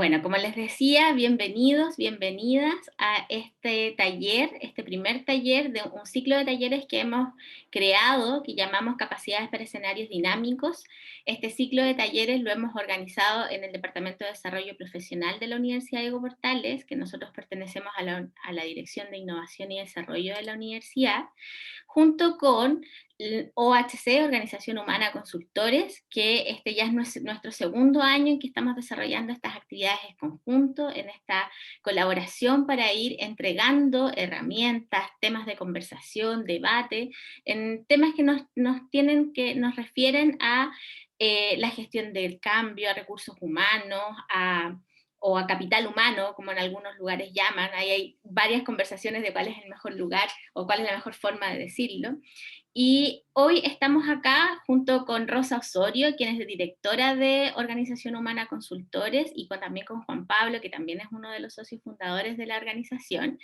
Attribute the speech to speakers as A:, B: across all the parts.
A: Bueno, como les decía, bienvenidos, bienvenidas a este taller, este primer taller de un ciclo de talleres que hemos creado, que llamamos Capacidades para Escenarios Dinámicos. Este ciclo de talleres lo hemos organizado en el Departamento de Desarrollo Profesional de la Universidad Diego Portales, que nosotros pertenecemos a la Dirección de Innovación y Desarrollo de la universidad, junto con OHC, Organización Humana Consultores, que este ya es nuestro segundo año en que estamos desarrollando estas actividades en conjunto, en esta colaboración para ir entregando herramientas, temas de conversación, debate, en temas que nos refieren a la gestión del cambio, a recursos humanos, o a capital humano, como en algunos lugares llaman. Ahí hay varias conversaciones de cuál es el mejor lugar o cuál es la mejor forma de decirlo. Y hoy estamos acá junto con Rosa Osorio, quien es directora de Organización Humana Consultores, y también con Juan Pablo, que también es uno de los socios fundadores de la organización.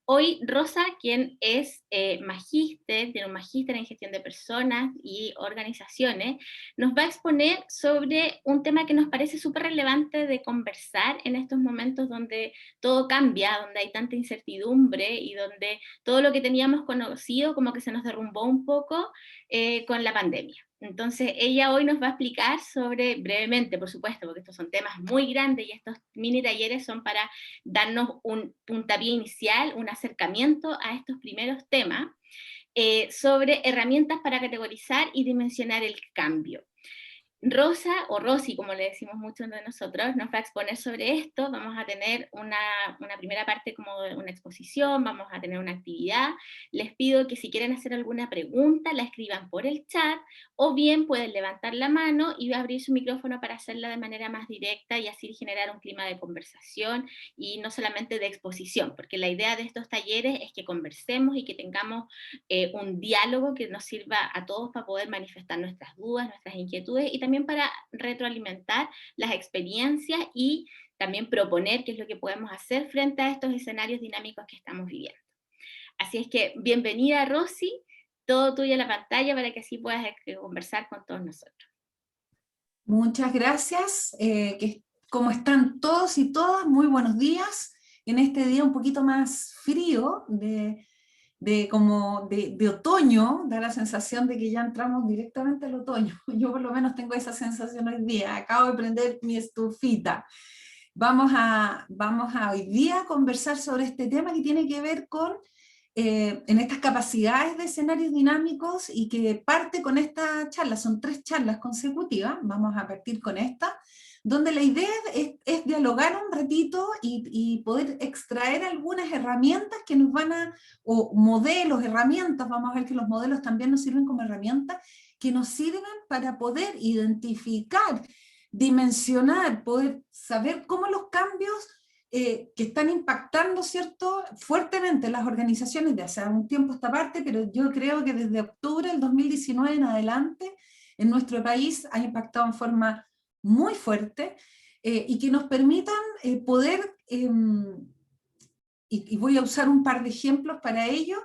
A: Hoy Rosa, quien es magíster, tiene un magíster en gestión de personas y organizaciones, nos va a exponer sobre un tema que nos parece súper relevante de conversar en estos momentos donde todo cambia, donde hay tanta incertidumbre y donde todo lo que teníamos conocido como que se nos derrumbó un poco con la pandemia. Entonces ella hoy nos va a explicar sobre, brevemente por supuesto, porque estos son temas muy grandes y estos mini talleres son para darnos un puntapié inicial, un acercamiento a estos primeros temas, sobre herramientas para categorizar y dimensionar el cambio. Rosa, o Rosy, como le decimos muchos de nosotros, nos va a exponer sobre esto. Vamos a tener una primera parte como de una exposición, vamos a tener una actividad. Les pido que si quieren hacer alguna pregunta, la escriban por el chat, o bien pueden levantar la mano y abrir su micrófono para hacerla de manera más directa y así generar un clima de conversación y no solamente de exposición, porque la idea de estos talleres es que conversemos y que tengamos un diálogo que nos sirva a todos para poder manifestar nuestras dudas, nuestras inquietudes y también para retroalimentar las experiencias y también proponer qué es lo que podemos hacer frente a estos escenarios dinámicos que estamos viviendo. Así es que bienvenida Rosy, todo tuyo en la pantalla para que así puedas conversar con todos nosotros.
B: Muchas gracias. ¿Cómo están todos y todas? Muy buenos días. En este día un poquito más frío, de otoño, da la sensación de que ya entramos directamente al otoño. Yo por lo menos tengo esa sensación hoy día. Acabo de prender mi estufita. Vamos a hoy día conversar sobre este tema que tiene que ver con en estas capacidades de escenarios dinámicos y que parte con esta charla, son 3 charlas consecutivas, vamos a partir con esta, donde la idea es dialogar un ratito y poder extraer algunas herramientas que nos o modelos, herramientas, vamos a ver que los modelos también nos sirven como herramientas, que nos sirven para poder identificar, dimensionar, poder saber cómo los cambios que están impactando, ¿cierto?, fuertemente las organizaciones de hace un tiempo esta parte, pero yo creo que desde octubre del 2019 en adelante en nuestro país ha impactado en forma muy fuerte y que nos permitan poder, y voy a usar un par de ejemplos para ello,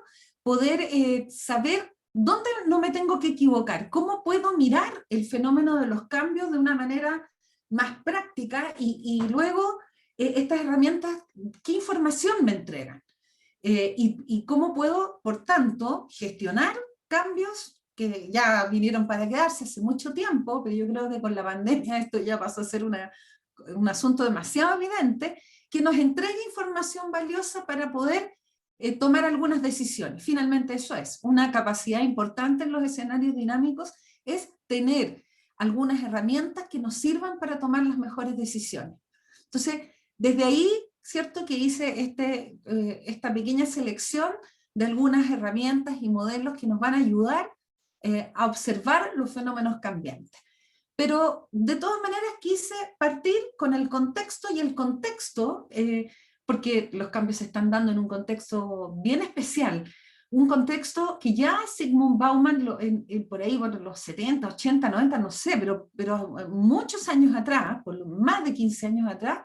B: poder saber dónde no me tengo que equivocar, cómo puedo mirar el fenómeno de los cambios de una manera más práctica y luego estas herramientas, ¿qué información me entregan? Y cómo puedo, por tanto, gestionar cambios que ya vinieron para quedarse hace mucho tiempo, pero yo creo que con la pandemia esto ya pasó a ser un asunto demasiado evidente, que nos entregue información valiosa para poder tomar algunas decisiones. Finalmente eso es, una capacidad importante en los escenarios dinámicos es tener algunas herramientas que nos sirvan para tomar las mejores decisiones. Entonces, desde ahí, ¿cierto?, que hice esta pequeña selección de algunas herramientas y modelos que nos van a ayudar a observar los fenómenos cambiantes. Pero de todas maneras quise partir con el contexto, y el contexto, porque los cambios se están dando en un contexto bien especial, un contexto que ya Zygmunt Bauman, por ahí, bueno, los 70, 80, 90, no sé, pero muchos años atrás, por más de 15 años atrás,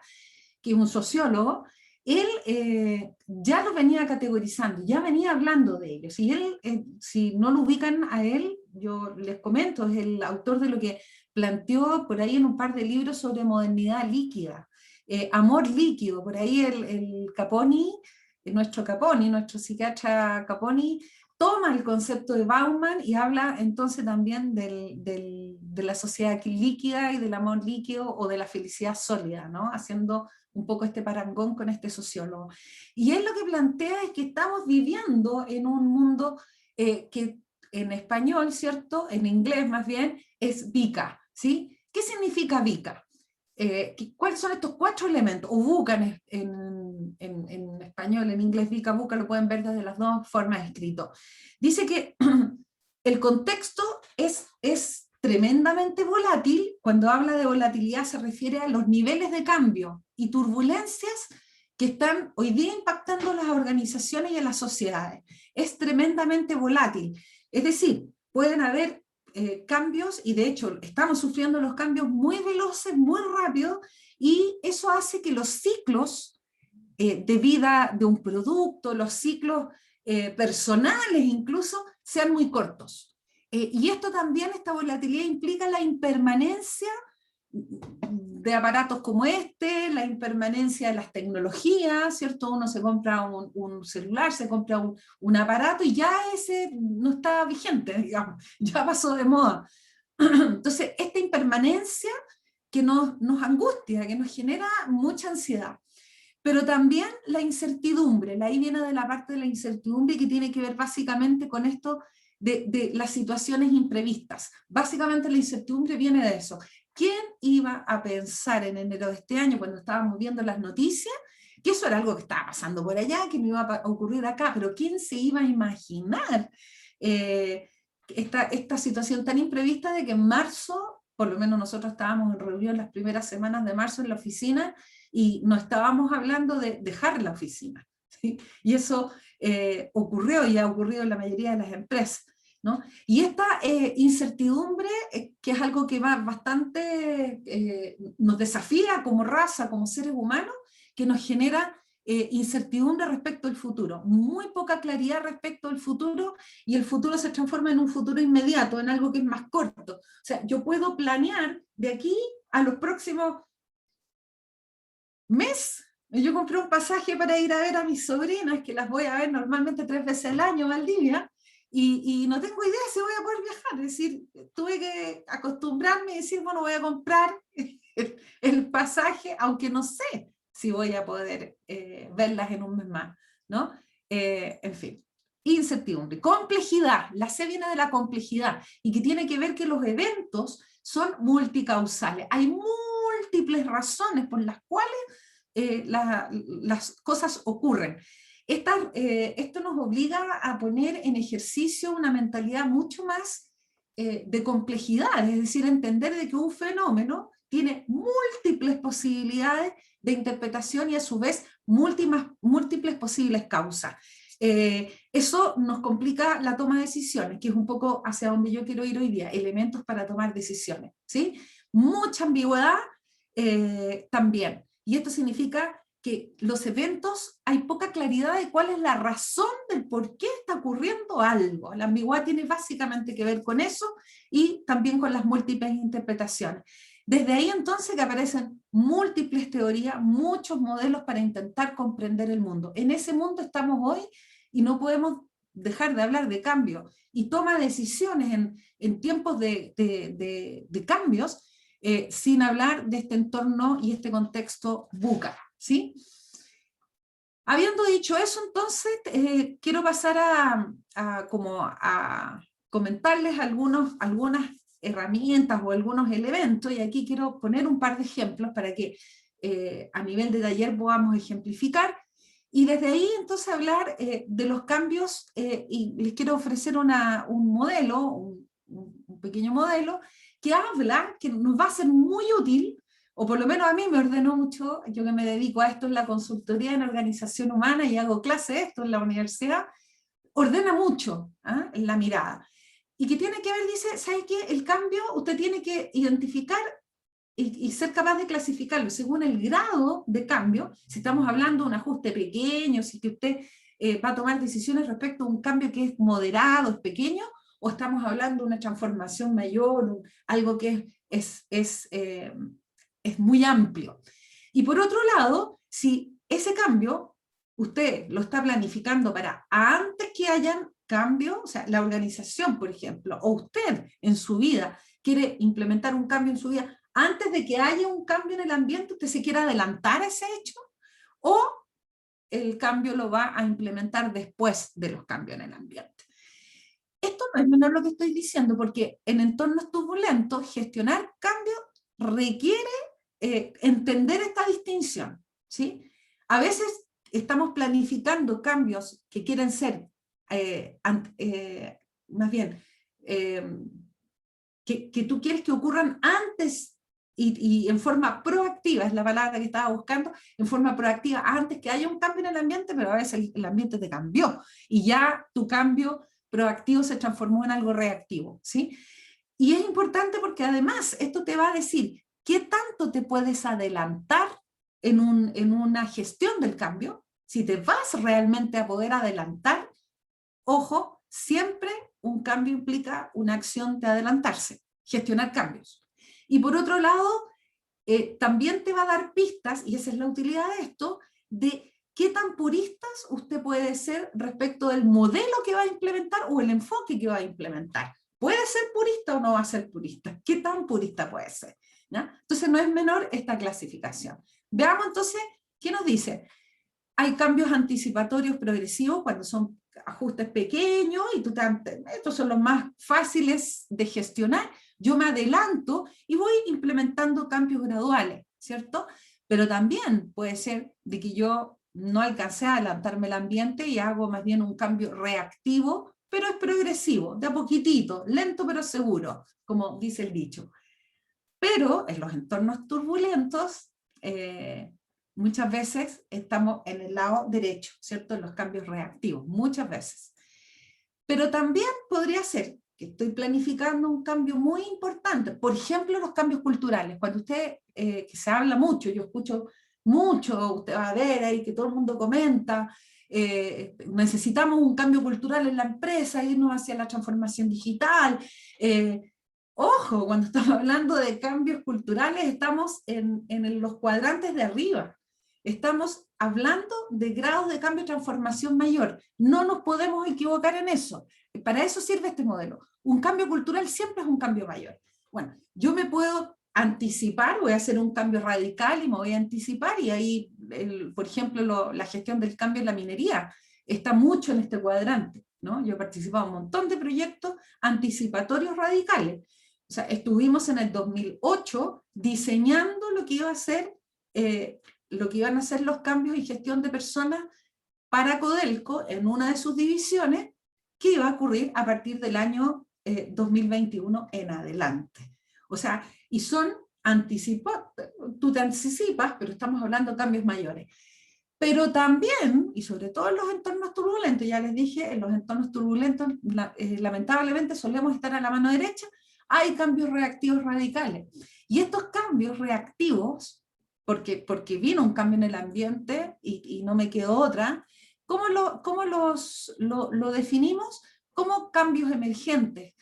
B: que es un sociólogo, él ya lo venía categorizando, ya venía hablando de ellos. Y él, si no lo ubican a él, yo les comento, es el autor de lo que planteó por ahí en un par de libros sobre modernidad líquida. amor líquido. Por ahí el Caponi, nuestro psiquiatra Caponi, toma el concepto de Bauman y habla entonces también de la sociedad líquida y del amor líquido o de la felicidad sólida, ¿no? Haciendo un poco este parangón con este sociólogo. Y él lo que plantea es que estamos viviendo en un mundo que en español, ¿cierto? En inglés más bien, es VICA, ¿sí? ¿Qué significa VICA? ¿Cuáles son estos 4 elementos? O VUCA en español, en inglés VICA, VUCA, lo pueden ver desde las 2 formas escrito. Dice que el contexto es tremendamente volátil. Cuando habla de volatilidad se refiere a los niveles de cambio y turbulencias que están hoy día impactando las organizaciones y a las sociedades. Es tremendamente volátil. Es decir, pueden haber cambios, y de hecho estamos sufriendo los cambios muy veloces, muy rápidos, y eso hace que los ciclos de vida de un producto, los ciclos personales incluso, sean muy cortos. Y esto también, esta volatilidad implica la impermanencia de aparatos como este, la impermanencia de las tecnologías, ¿cierto? Uno se compra un celular, se compra un aparato y ya ese no está vigente, digamos, ya pasó de moda. Entonces, esta impermanencia que nos angustia, que nos genera mucha ansiedad. Pero también la incertidumbre, ahí viene de la parte de la incertidumbre que tiene que ver básicamente con esto de las situaciones imprevistas. Básicamente la incertidumbre viene de eso. ¿Quién iba a pensar en enero de este año, cuando estábamos viendo las noticias, que eso era algo que estaba pasando por allá, que no iba a ocurrir acá? Pero ¿quién se iba a imaginar esta situación tan imprevista de que en marzo, por lo menos nosotros estábamos en reunión las primeras semanas de marzo en la oficina, y no estábamos hablando de dejar la oficina, ¿sí? Y eso ocurrió y ha ocurrido en la mayoría de las empresas, ¿no? Y esta incertidumbre, que es algo que va bastante, nos desafía como raza, como seres humanos, que nos genera incertidumbre respecto al futuro, muy poca claridad respecto al futuro, y el futuro se transforma en un futuro inmediato, en algo que es más corto. O sea, yo puedo planear de aquí a los próximos mes. Yo compré un pasaje para ir a ver a mis sobrinas, que las voy a ver normalmente 3 veces al año, Valdivia, y no tengo idea si voy a poder viajar. Es decir, tuve que acostumbrarme y decir, bueno, voy a comprar el pasaje, aunque no sé si voy a poder verlas en un mes más, ¿no? En fin, incertidumbre. Complejidad, la C viene de la complejidad, y que tiene que ver que los eventos son multicausales. Hay múltiples razones por las cuales las cosas ocurren. Esto nos obliga a poner en ejercicio una mentalidad mucho más de complejidad, es decir, entender de que un fenómeno tiene múltiples posibilidades de interpretación y a su vez múltiples posibles causas. Eso nos complica la toma de decisiones, que es un poco hacia donde yo quiero ir hoy día, elementos para tomar decisiones, ¿sí? Mucha ambigüedad también. Y esto significa que los eventos, hay poca claridad de cuál es la razón del por qué está ocurriendo algo. La ambigüedad tiene básicamente que ver con eso y también con las múltiples interpretaciones. Desde ahí entonces que aparecen múltiples teorías, muchos modelos para intentar comprender el mundo. En ese mundo estamos hoy y no podemos dejar de hablar de cambio. Y toma decisiones en tiempos de cambios, sin hablar de este entorno y este contexto VUCA, ¿sí? Habiendo dicho eso, entonces, quiero pasar a comentarles algunas herramientas o algunos elementos, y aquí quiero poner un par de ejemplos para que a nivel de taller podamos ejemplificar, y desde ahí entonces hablar de los cambios, y les quiero ofrecer un modelo, un pequeño modelo, que habla, que nos va a ser muy útil, o por lo menos a mí me ordenó mucho, yo que me dedico a esto en la consultoría en organización humana y hago clase de esto en la universidad, ordena mucho en la mirada. Y que tiene que ver, dice, ¿sabe qué? El cambio usted tiene que identificar y ser capaz de clasificarlo según el grado de cambio, si estamos hablando de un ajuste pequeño, si que usted va a tomar decisiones respecto a un cambio que es moderado, es pequeño, o estamos hablando de una transformación mayor, algo que es muy amplio. Y por otro lado, si ese cambio usted lo está planificando para antes que hayan cambios, o sea, la organización, por ejemplo, o usted en su vida quiere implementar un cambio en su vida, antes de que haya un cambio en el ambiente, usted se quiere adelantar a ese hecho, o el cambio lo va a implementar después de los cambios en el ambiente. Esto no es menor lo que estoy diciendo, porque en entornos turbulentos, gestionar cambios requiere entender esta distinción, ¿sí? A veces estamos planificando cambios que quieren ser, más bien, que tú quieres que ocurran antes y en forma proactiva, es la palabra que estaba buscando, en forma proactiva, antes que haya un cambio en el ambiente, pero a veces el ambiente te cambió y ya tu cambio proactivo se transformó en algo reactivo, ¿sí? Y es importante porque además esto te va a decir qué tanto te puedes adelantar en una gestión del cambio, si te vas realmente a poder adelantar. Ojo, siempre un cambio implica una acción de adelantarse, gestionar cambios. Y por otro lado, también te va a dar pistas, y esa es la utilidad de esto, de qué tan puristas usted puede ser respecto del modelo que va a implementar o el enfoque que va a implementar. ¿Puede ser purista o no va a ser purista? ¿Qué tan purista puede ser? ¿Ya? Entonces no es menor esta clasificación. Veamos entonces, ¿qué nos dice? Hay cambios anticipatorios progresivos cuando son ajustes pequeños y estos son los más fáciles de gestionar. Yo me adelanto y voy implementando cambios graduales, ¿cierto? Pero también puede ser de que yo no alcancé a adelantarme el ambiente y hago más bien un cambio reactivo, pero es progresivo, de a poquitito, lento pero seguro, como dice el dicho. Pero en los entornos turbulentos, muchas veces estamos en el lado derecho, ¿cierto? En los cambios reactivos, muchas veces. Pero también podría ser que estoy planificando un cambio muy importante, por ejemplo, los cambios culturales. Cuando usted, que se habla mucho, yo escucho mucho, usted va a ver ahí que todo el mundo comenta, necesitamos un cambio cultural en la empresa, irnos hacia la transformación digital. Ojo, cuando estamos hablando de cambios culturales, estamos en los cuadrantes de arriba. Estamos hablando de grados de cambio y transformación mayor. No nos podemos equivocar en eso. Para eso sirve este modelo. Un cambio cultural siempre es un cambio mayor. Bueno, yo me puedo anticipar, voy a hacer un cambio radical y me voy a anticipar, y ahí, por ejemplo, la gestión del cambio en la minería está mucho en este cuadrante, ¿no? Yo he participado en un montón de proyectos anticipatorios radicales. O sea, estuvimos en el 2008 diseñando lo que iba a ser, lo que iban a ser los cambios y gestión de personas para Codelco en una de sus divisiones, que iba a ocurrir a partir del año 2021 en adelante. O sea, y son anticipados, tú te anticipas, pero estamos hablando de cambios mayores. Pero también, y sobre todo en los entornos turbulentos, ya les dije, en los entornos turbulentos lamentablemente solemos estar a la mano derecha, hay cambios reactivos radicales. Y estos cambios reactivos, porque vino un cambio en el ambiente y no me quedó otra, ¿cómo lo definimos? Como cambios emergentes,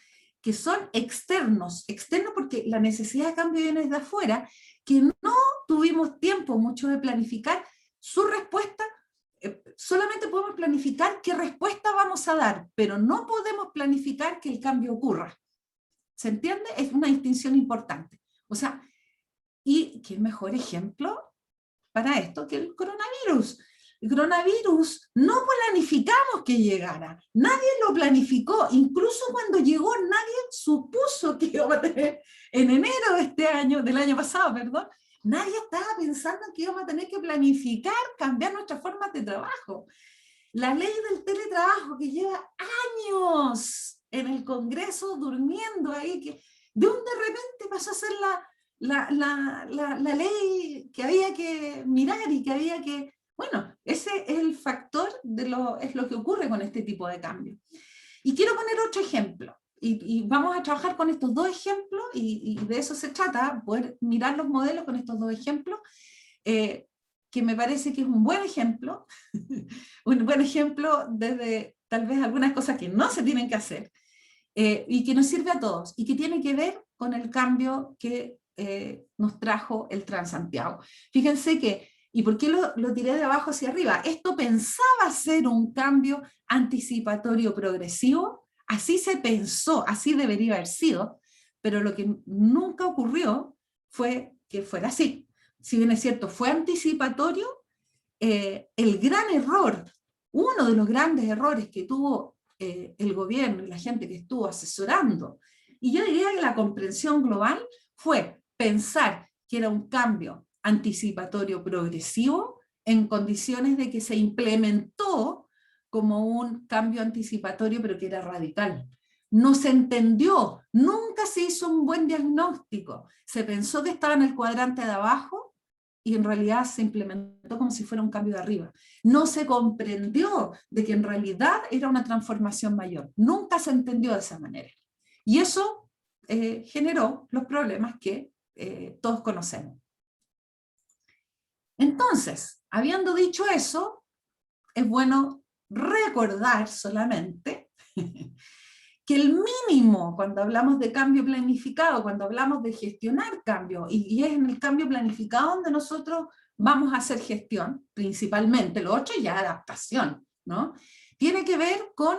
B: que son externos porque la necesidad de cambio viene desde afuera, que no tuvimos tiempo mucho de planificar su respuesta. Solamente podemos planificar qué respuesta vamos a dar, pero no podemos planificar que el cambio ocurra. ¿Se entiende? Es una distinción importante. O sea, ¿y qué mejor ejemplo para esto que el coronavirus? El coronavirus no planificamos que llegara, nadie lo planificó, incluso cuando llegó nadie supuso que iba a tener en enero de este año, del año pasado, perdón, nadie estaba pensando que íbamos a tener que planificar, cambiar nuestras formas de trabajo. La ley del teletrabajo que lleva años en el Congreso durmiendo ahí, que de repente pasó a ser la ley que había que mirar y que había que... Bueno, ese es el factor, es lo que ocurre con este tipo de cambios. Y quiero poner otro ejemplo, y vamos a trabajar con estos dos ejemplos, y de eso se trata, poder mirar los modelos con estos dos ejemplos, que me parece que es un buen ejemplo, un buen ejemplo desde tal vez algunas cosas que no se tienen que hacer, y que nos sirve a todos, y que tiene que ver con el cambio que nos trajo el Transantiago. Fíjense que, ¿y por qué lo tiré de abajo hacia arriba? Esto pensaba ser un cambio anticipatorio progresivo, así se pensó, así debería haber sido, pero lo que nunca ocurrió fue que fuera así. Si bien es cierto, fue anticipatorio, el gran error, uno de los grandes errores que tuvo el gobierno y la gente que estuvo asesorando, y yo diría que la comprensión global fue pensar que era un cambio anticipatorio progresivo en condiciones de que se implementó como un cambio anticipatorio, pero que era radical. No se entendió, nunca se hizo un buen diagnóstico. Se pensó que estaba en el cuadrante de abajo y en realidad se implementó como si fuera un cambio de arriba. No se comprendió de que en realidad era una transformación mayor. Nunca se entendió de esa manera. Y eso generó los problemas que todos conocemos. Entonces, habiendo dicho eso, es bueno recordar solamente que el mínimo, cuando hablamos de cambio planificado, cuando hablamos de gestionar cambio, y es en el cambio planificado donde nosotros vamos a hacer gestión, principalmente, lo otro ya adaptación, ¿no? Tiene que ver con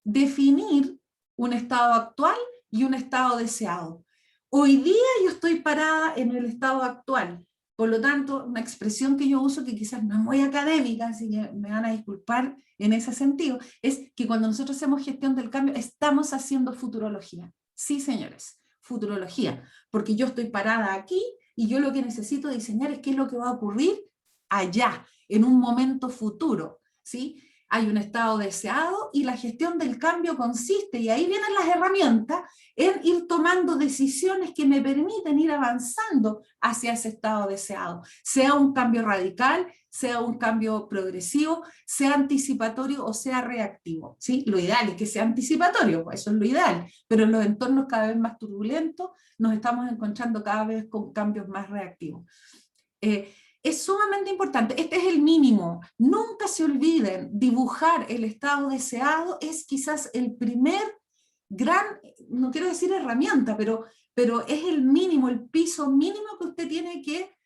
B: definir un estado actual y un estado deseado. Hoy día yo estoy parada en el estado actual, por lo tanto, una expresión que yo uso que quizás no es muy académica, así que me van a disculpar en ese sentido, es que cuando nosotros hacemos gestión del cambio, estamos haciendo futurología. Sí, señores, futurología, porque yo estoy parada aquí y yo lo que necesito diseñar es qué es lo que va a ocurrir allá, en un momento futuro, ¿sí? Hay un estado deseado y la gestión del cambio consiste, y ahí vienen las herramientas, en ir tomando decisiones que me permiten ir avanzando hacia ese estado deseado, sea un cambio radical, sea un cambio progresivo, sea anticipatorio o sea reactivo, ¿sí? Lo ideal es que sea anticipatorio, pues eso es lo ideal, pero en los entornos cada vez más turbulentos nos estamos encontrando cada vez con cambios más reactivos. Es sumamente importante, este es el mínimo, nunca se olviden, dibujar el estado deseado es quizás el primer gran, no quiero decir herramienta, pero es el mínimo, el piso mínimo que usted tiene que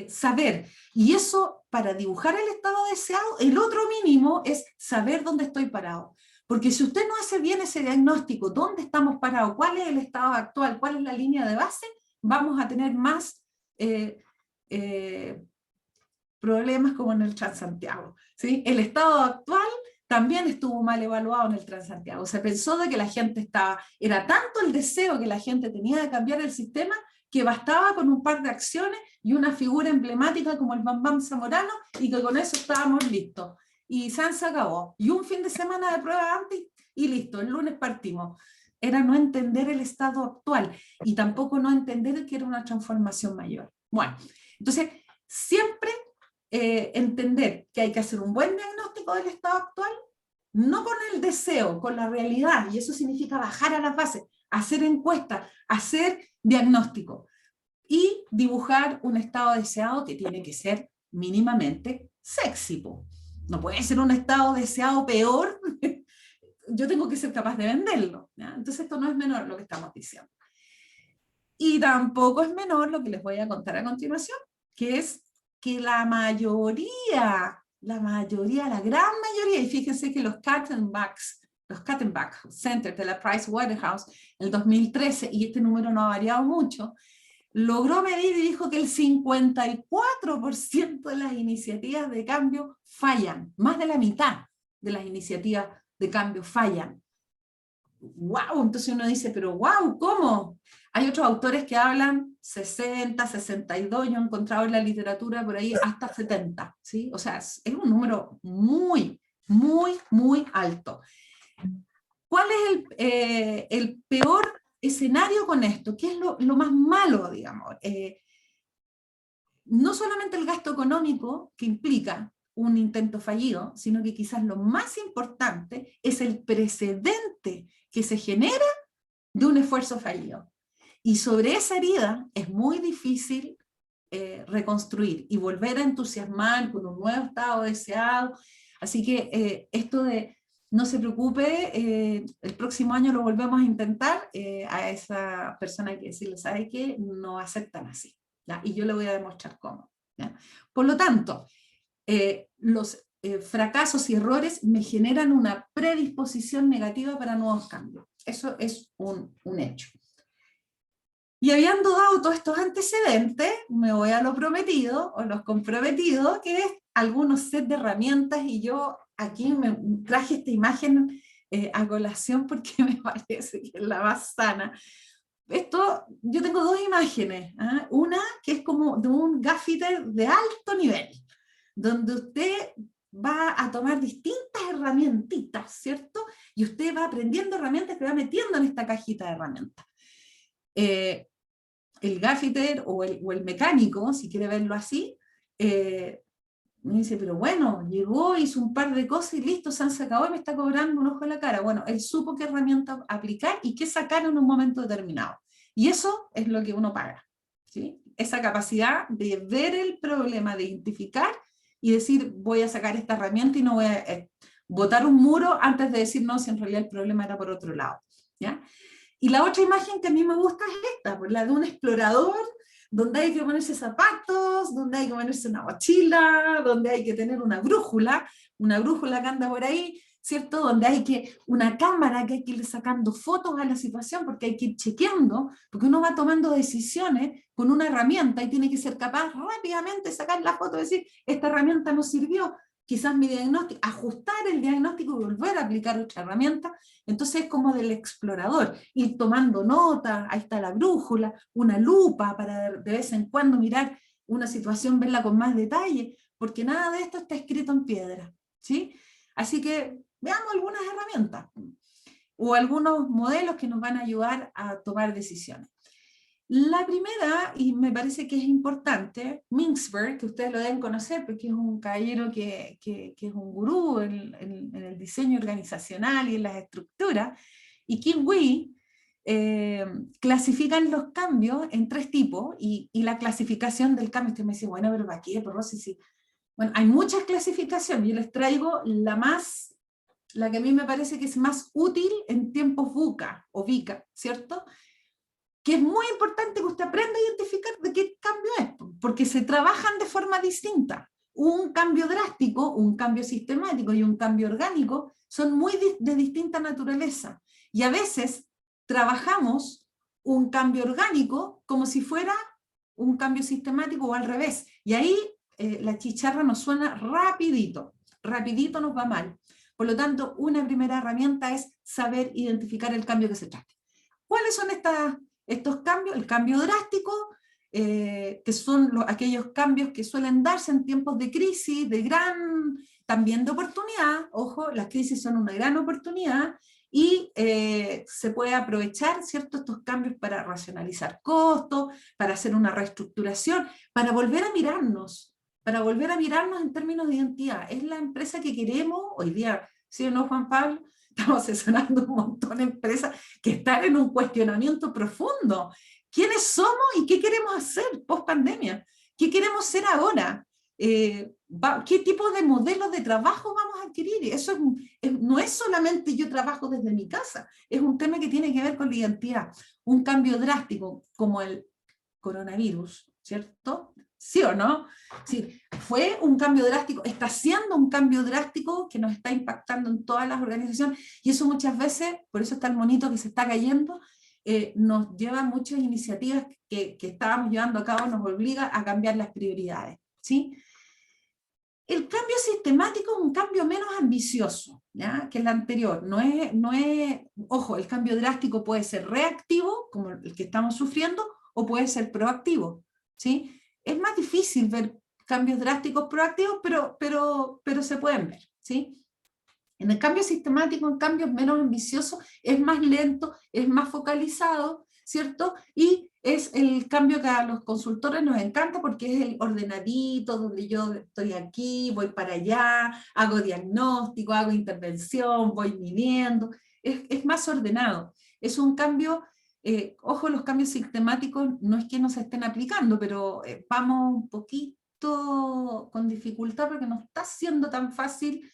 B: saber. Y eso, para dibujar el estado deseado, el otro mínimo es saber dónde estoy parado. Porque si usted no hace bien ese diagnóstico, dónde estamos parados, cuál es el estado actual, cuál es la línea de base, vamos a tener más problemas como en el Transantiago, ¿sí? El estado actual también estuvo mal evaluado en el Transantiago. Se pensó de que la gente era tanto el deseo que la gente tenía de cambiar el sistema que bastaba con un par de acciones y una figura emblemática como el Bam Bam Zamorano y que con eso estábamos listos. Y se acabó. Y un fin de semana de prueba antes y listo, el lunes partimos. Era no entender el estado actual y tampoco no entender que era una transformación mayor. Bueno, entonces siempre entender que hay que hacer un buen diagnóstico del estado actual, no con el deseo, con la realidad, y eso significa bajar a las bases, hacer encuestas, hacer diagnóstico, y dibujar un estado deseado que tiene que ser mínimamente sexy. No puede ser un estado deseado peor, yo tengo que ser capaz de venderlo, ¿ya? Entonces esto no es menor lo que estamos diciendo. Y tampoco es menor lo que les voy a contar a continuación, que es que la gran mayoría, y fíjense que los Kattenbach Center de la Price Waterhouse, en el 2013, y este número no ha variado mucho, logró medir y dijo que el 54% de las iniciativas de cambio fallan, más de la mitad de las iniciativas de cambio fallan. ¡Wow! Entonces uno dice, pero ¡wow! ¿Cómo? Hay otros autores que hablan 60, 62, yo he encontrado en la literatura por ahí hasta 70, ¿sí? O sea, es un número muy, muy, muy alto. ¿Cuál es el peor escenario con esto? ¿Qué es lo más malo, digamos? No solamente el gasto económico que implica un intento fallido, sino que quizás lo más importante es el precedente que se genera de un esfuerzo fallido. Y sobre esa herida es muy difícil reconstruir y volver a entusiasmar con un nuevo estado deseado. Así que esto de no se preocupe, el próximo año lo volvemos a intentar, a esa persona hay que decirle, ¿sabe qué? No aceptan así, ¿ya? Y yo le voy a demostrar cómo, ¿ya? Por lo tanto, los fracasos y errores me generan una predisposición negativa para nuevos cambios. Eso es un hecho. Y habiendo dado todos estos antecedentes, me voy a lo prometido, o los comprometidos, que es algunos set de herramientas, y yo aquí me traje esta imagen a colación porque me parece que es la más sana. Esto, yo tengo dos imágenes, ¿eh? Una que es como de un gaffiter de alto nivel, donde usted va a tomar distintas herramientitas, ¿cierto? Y usted va aprendiendo herramientas que va metiendo en esta cajita de herramientas. El gaffiter o el mecánico, si quiere verlo así, me dice, pero bueno, llegó, hizo un par de cosas y listo, se acabó y me está cobrando un ojo en la cara. Bueno, él supo qué herramienta aplicar y qué sacar en un momento determinado. Y eso es lo que uno paga, ¿sí? Esa capacidad de ver el problema, de identificar y decir, voy a sacar esta herramienta y no voy a botar un muro antes de decir, no, si en realidad el problema era por otro lado, ¿ya? Y la otra imagen que a mí me gusta es esta, pues la de un explorador, donde hay que ponerse zapatos, donde hay que ponerse una mochila, donde hay que tener una brújula que anda por ahí, ¿cierto? Donde hay que, una cámara que hay que ir sacando fotos a la situación, porque hay que ir chequeando, porque uno va tomando decisiones con una herramienta y tiene que ser capaz rápidamente de sacar la foto y decir, esta herramienta no sirvió, quizás mi diagnóstico, ajustar el diagnóstico y volver a aplicar otra herramienta. Entonces es como del explorador, ir tomando notas, ahí está la brújula, una lupa para de vez en cuando mirar una situación, verla con más detalle, porque nada de esto está escrito en piedra, ¿sí? Así que veamos algunas herramientas o algunos modelos que nos van a ayudar a tomar decisiones. La primera, y me parece que es importante, Mintzberg, que ustedes lo deben conocer porque es un caballero que es un gurú en el diseño organizacional y en las estructuras, y Kim Wee, clasifican los cambios en tres tipos, y la clasificación del cambio, usted me dice, bueno, pero ¿para qué? Por Rosy, sí. Bueno, hay muchas clasificaciones, yo les traigo la que a mí me parece que es más útil en tiempos VUCA o VICA, ¿cierto? Que es muy importante que usted aprenda a identificar de qué cambio es, porque se trabajan de forma distinta. Un cambio drástico, un cambio sistemático y un cambio orgánico son muy de distinta naturaleza. Y a veces trabajamos un cambio orgánico como si fuera un cambio sistemático o al revés. Y ahí la chicharra nos suena rapidito, rapidito nos va mal. Por lo tanto, una primera herramienta es saber identificar el cambio que se trata. ¿Cuáles son estos cambios? El cambio drástico, que son aquellos cambios que suelen darse en tiempos de crisis, también de oportunidad. Ojo, las crisis son una gran oportunidad y se puede aprovechar, ¿cierto?, estos cambios para racionalizar costos, para hacer una reestructuración, para volver a mirarnos en términos de identidad. Es la empresa que queremos hoy día, ¿sí o no, Juan Pablo? Estamos asesorando un montón de empresas que están en un cuestionamiento profundo. ¿Quiénes somos y qué queremos hacer post pandemia? ¿Qué queremos ser ahora? ¿Qué tipo de modelos de trabajo vamos a adquirir? Eso no es solamente yo trabajo desde mi casa, es un tema que tiene que ver con la identidad. Un cambio drástico como el coronavirus, ¿cierto? ¿Sí o no? Sí, fue un cambio drástico, está siendo un cambio drástico que nos está impactando en todas las organizaciones, y eso muchas veces, por eso está el monito que se está cayendo, nos lleva a muchas iniciativas que estábamos llevando a cabo, nos obliga a cambiar las prioridades, ¿sí? El cambio sistemático es un cambio menos ambicioso, ¿ya?, que el anterior. Ojo, el cambio drástico puede ser reactivo, como el que estamos sufriendo, o puede ser proactivo, ¿sí? Es más difícil ver cambios drásticos proactivos, pero se pueden ver, ¿sí? En el cambio sistemático, en cambios menos ambiciosos, es más lento, es más focalizado, ¿cierto? Y es el cambio que a los consultores nos encanta porque es el ordenadito, donde yo estoy aquí, voy para allá, hago diagnóstico, hago intervención, voy midiendo, es más ordenado. Es un cambio, ojo, los cambios sistemáticos no es que no se estén aplicando, pero vamos un poquito con dificultad porque no está siendo tan fácil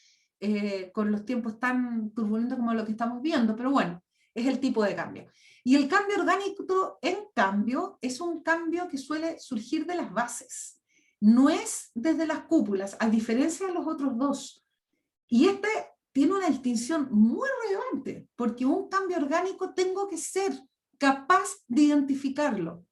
B: con los tiempos tan turbulentos como lo que estamos viendo, pero bueno, es el tipo de cambio. Y el cambio orgánico, en cambio, es un cambio que suele surgir de las bases, no es desde las cúpulas, a diferencia de los otros dos. Y este tiene una distinción muy relevante, porque un cambio orgánico tengo que ser capaz de identificarlo.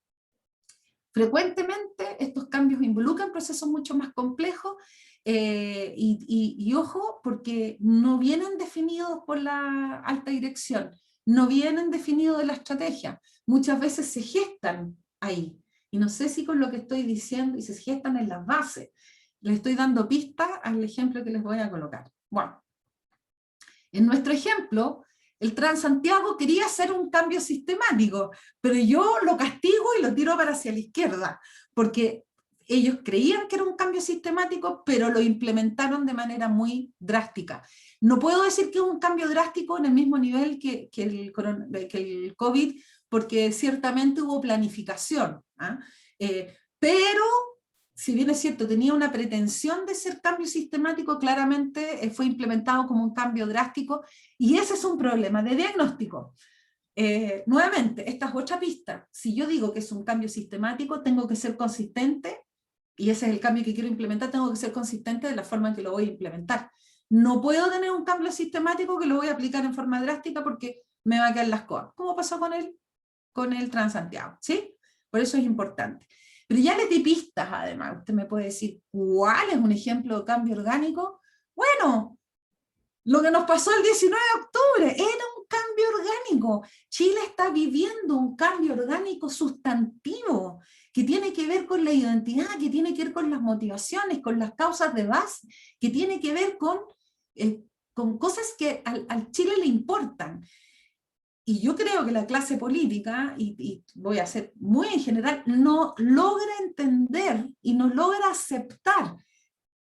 B: Frecuentemente estos cambios involucran procesos mucho más complejos y ojo, porque no vienen definidos por la alta dirección, no vienen definidos de la estrategia, muchas veces se gestan ahí. Y no sé si con lo que estoy diciendo, y se gestan en las bases, les estoy dando pistas al ejemplo que les voy a colocar. Bueno, en nuestro ejemplo, el Transantiago quería hacer un cambio sistemático, pero yo lo castigo y lo tiro para hacia la izquierda, porque ellos creían que era un cambio sistemático, pero lo implementaron de manera muy drástica. No puedo decir que es un cambio drástico en el mismo nivel que el COVID, porque ciertamente hubo planificación, pero si bien es cierto, tenía una pretensión de ser cambio sistemático, claramente fue implementado como un cambio drástico, y ese es un problema de diagnóstico. Nuevamente, esta es otra pista. Si yo digo que es un cambio sistemático, tengo que ser consistente, y ese es el cambio que quiero implementar, tengo que ser consistente de la forma en que lo voy a implementar. No puedo tener un cambio sistemático que lo voy a aplicar en forma drástica porque me va a quedar las cosas. ¿Cómo pasó con el Transantiago? ¿Sí? Por eso es importante. Pero ya les di pistas, además. Usted me puede decir, ¿cuál es un ejemplo de cambio orgánico? Bueno, lo que nos pasó el 19 de octubre era un cambio orgánico. Chile está viviendo un cambio orgánico sustantivo, que tiene que ver con la identidad, que tiene que ver con las motivaciones, con las causas de base, que tiene que ver con cosas que al Chile le importan. Y yo creo que la clase política, y voy a ser muy en general, no logra entender y no logra aceptar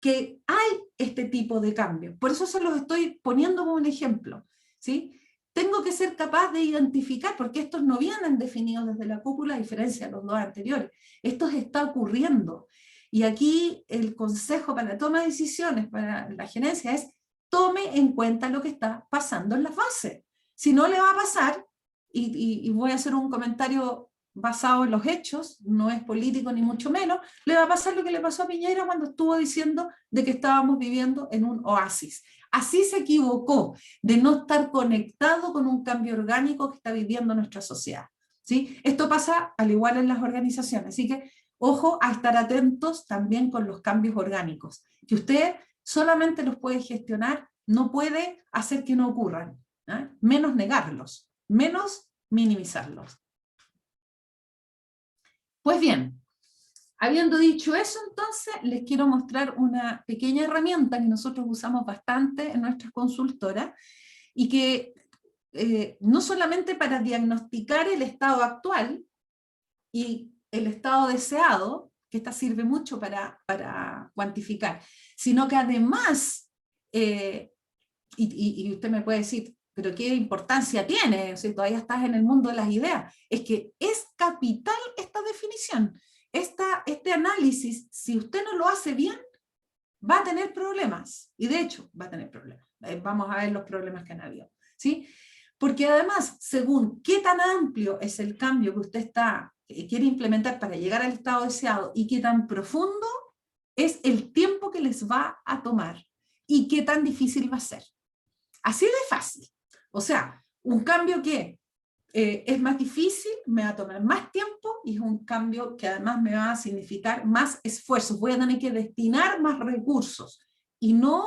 B: que hay este tipo de cambios. Por eso se los estoy poniendo como un ejemplo, ¿sí? Tengo que ser capaz de identificar, porque estos no vienen definidos desde la cúpula, a diferencia de los dos anteriores. Esto está ocurriendo. Y aquí el consejo para la toma de decisiones, para la gerencia, es tome en cuenta lo que está pasando en las bases. Si no le va a pasar, y voy a hacer un comentario basado en los hechos, no es político ni mucho menos, le va a pasar lo que le pasó a Piñera cuando estuvo diciendo de que estábamos viviendo en un oasis. Así se equivocó, de no estar conectado con un cambio orgánico que está viviendo nuestra sociedad, ¿sí? Esto pasa al igual en las organizaciones, así que ojo a estar atentos también con los cambios orgánicos, que usted solamente los puede gestionar, no puede hacer que no ocurran, menos negarlos, menos minimizarlos. Pues bien, habiendo dicho eso, entonces les quiero mostrar una pequeña herramienta que nosotros usamos bastante en nuestras consultoras y que no solamente para diagnosticar el estado actual y el estado deseado, que esta sirve mucho para cuantificar, sino que además, y usted me puede decir, pero ¿qué importancia tiene? O sea, todavía estás en el mundo de las ideas. Es que es capital esta definición. Este análisis, si usted no lo hace bien, va a tener problemas. Y de hecho, va a tener problemas. Vamos a ver los problemas que han habido, ¿sí? Porque además, según qué tan amplio es el cambio que usted quiere implementar para llegar al estado deseado y qué tan profundo es el tiempo que les va a tomar y qué tan difícil va a ser. Así de fácil. O sea, un cambio que es más difícil, me va a tomar más tiempo y es un cambio que además me va a significar más esfuerzos. Voy a tener que destinar más recursos. Y no,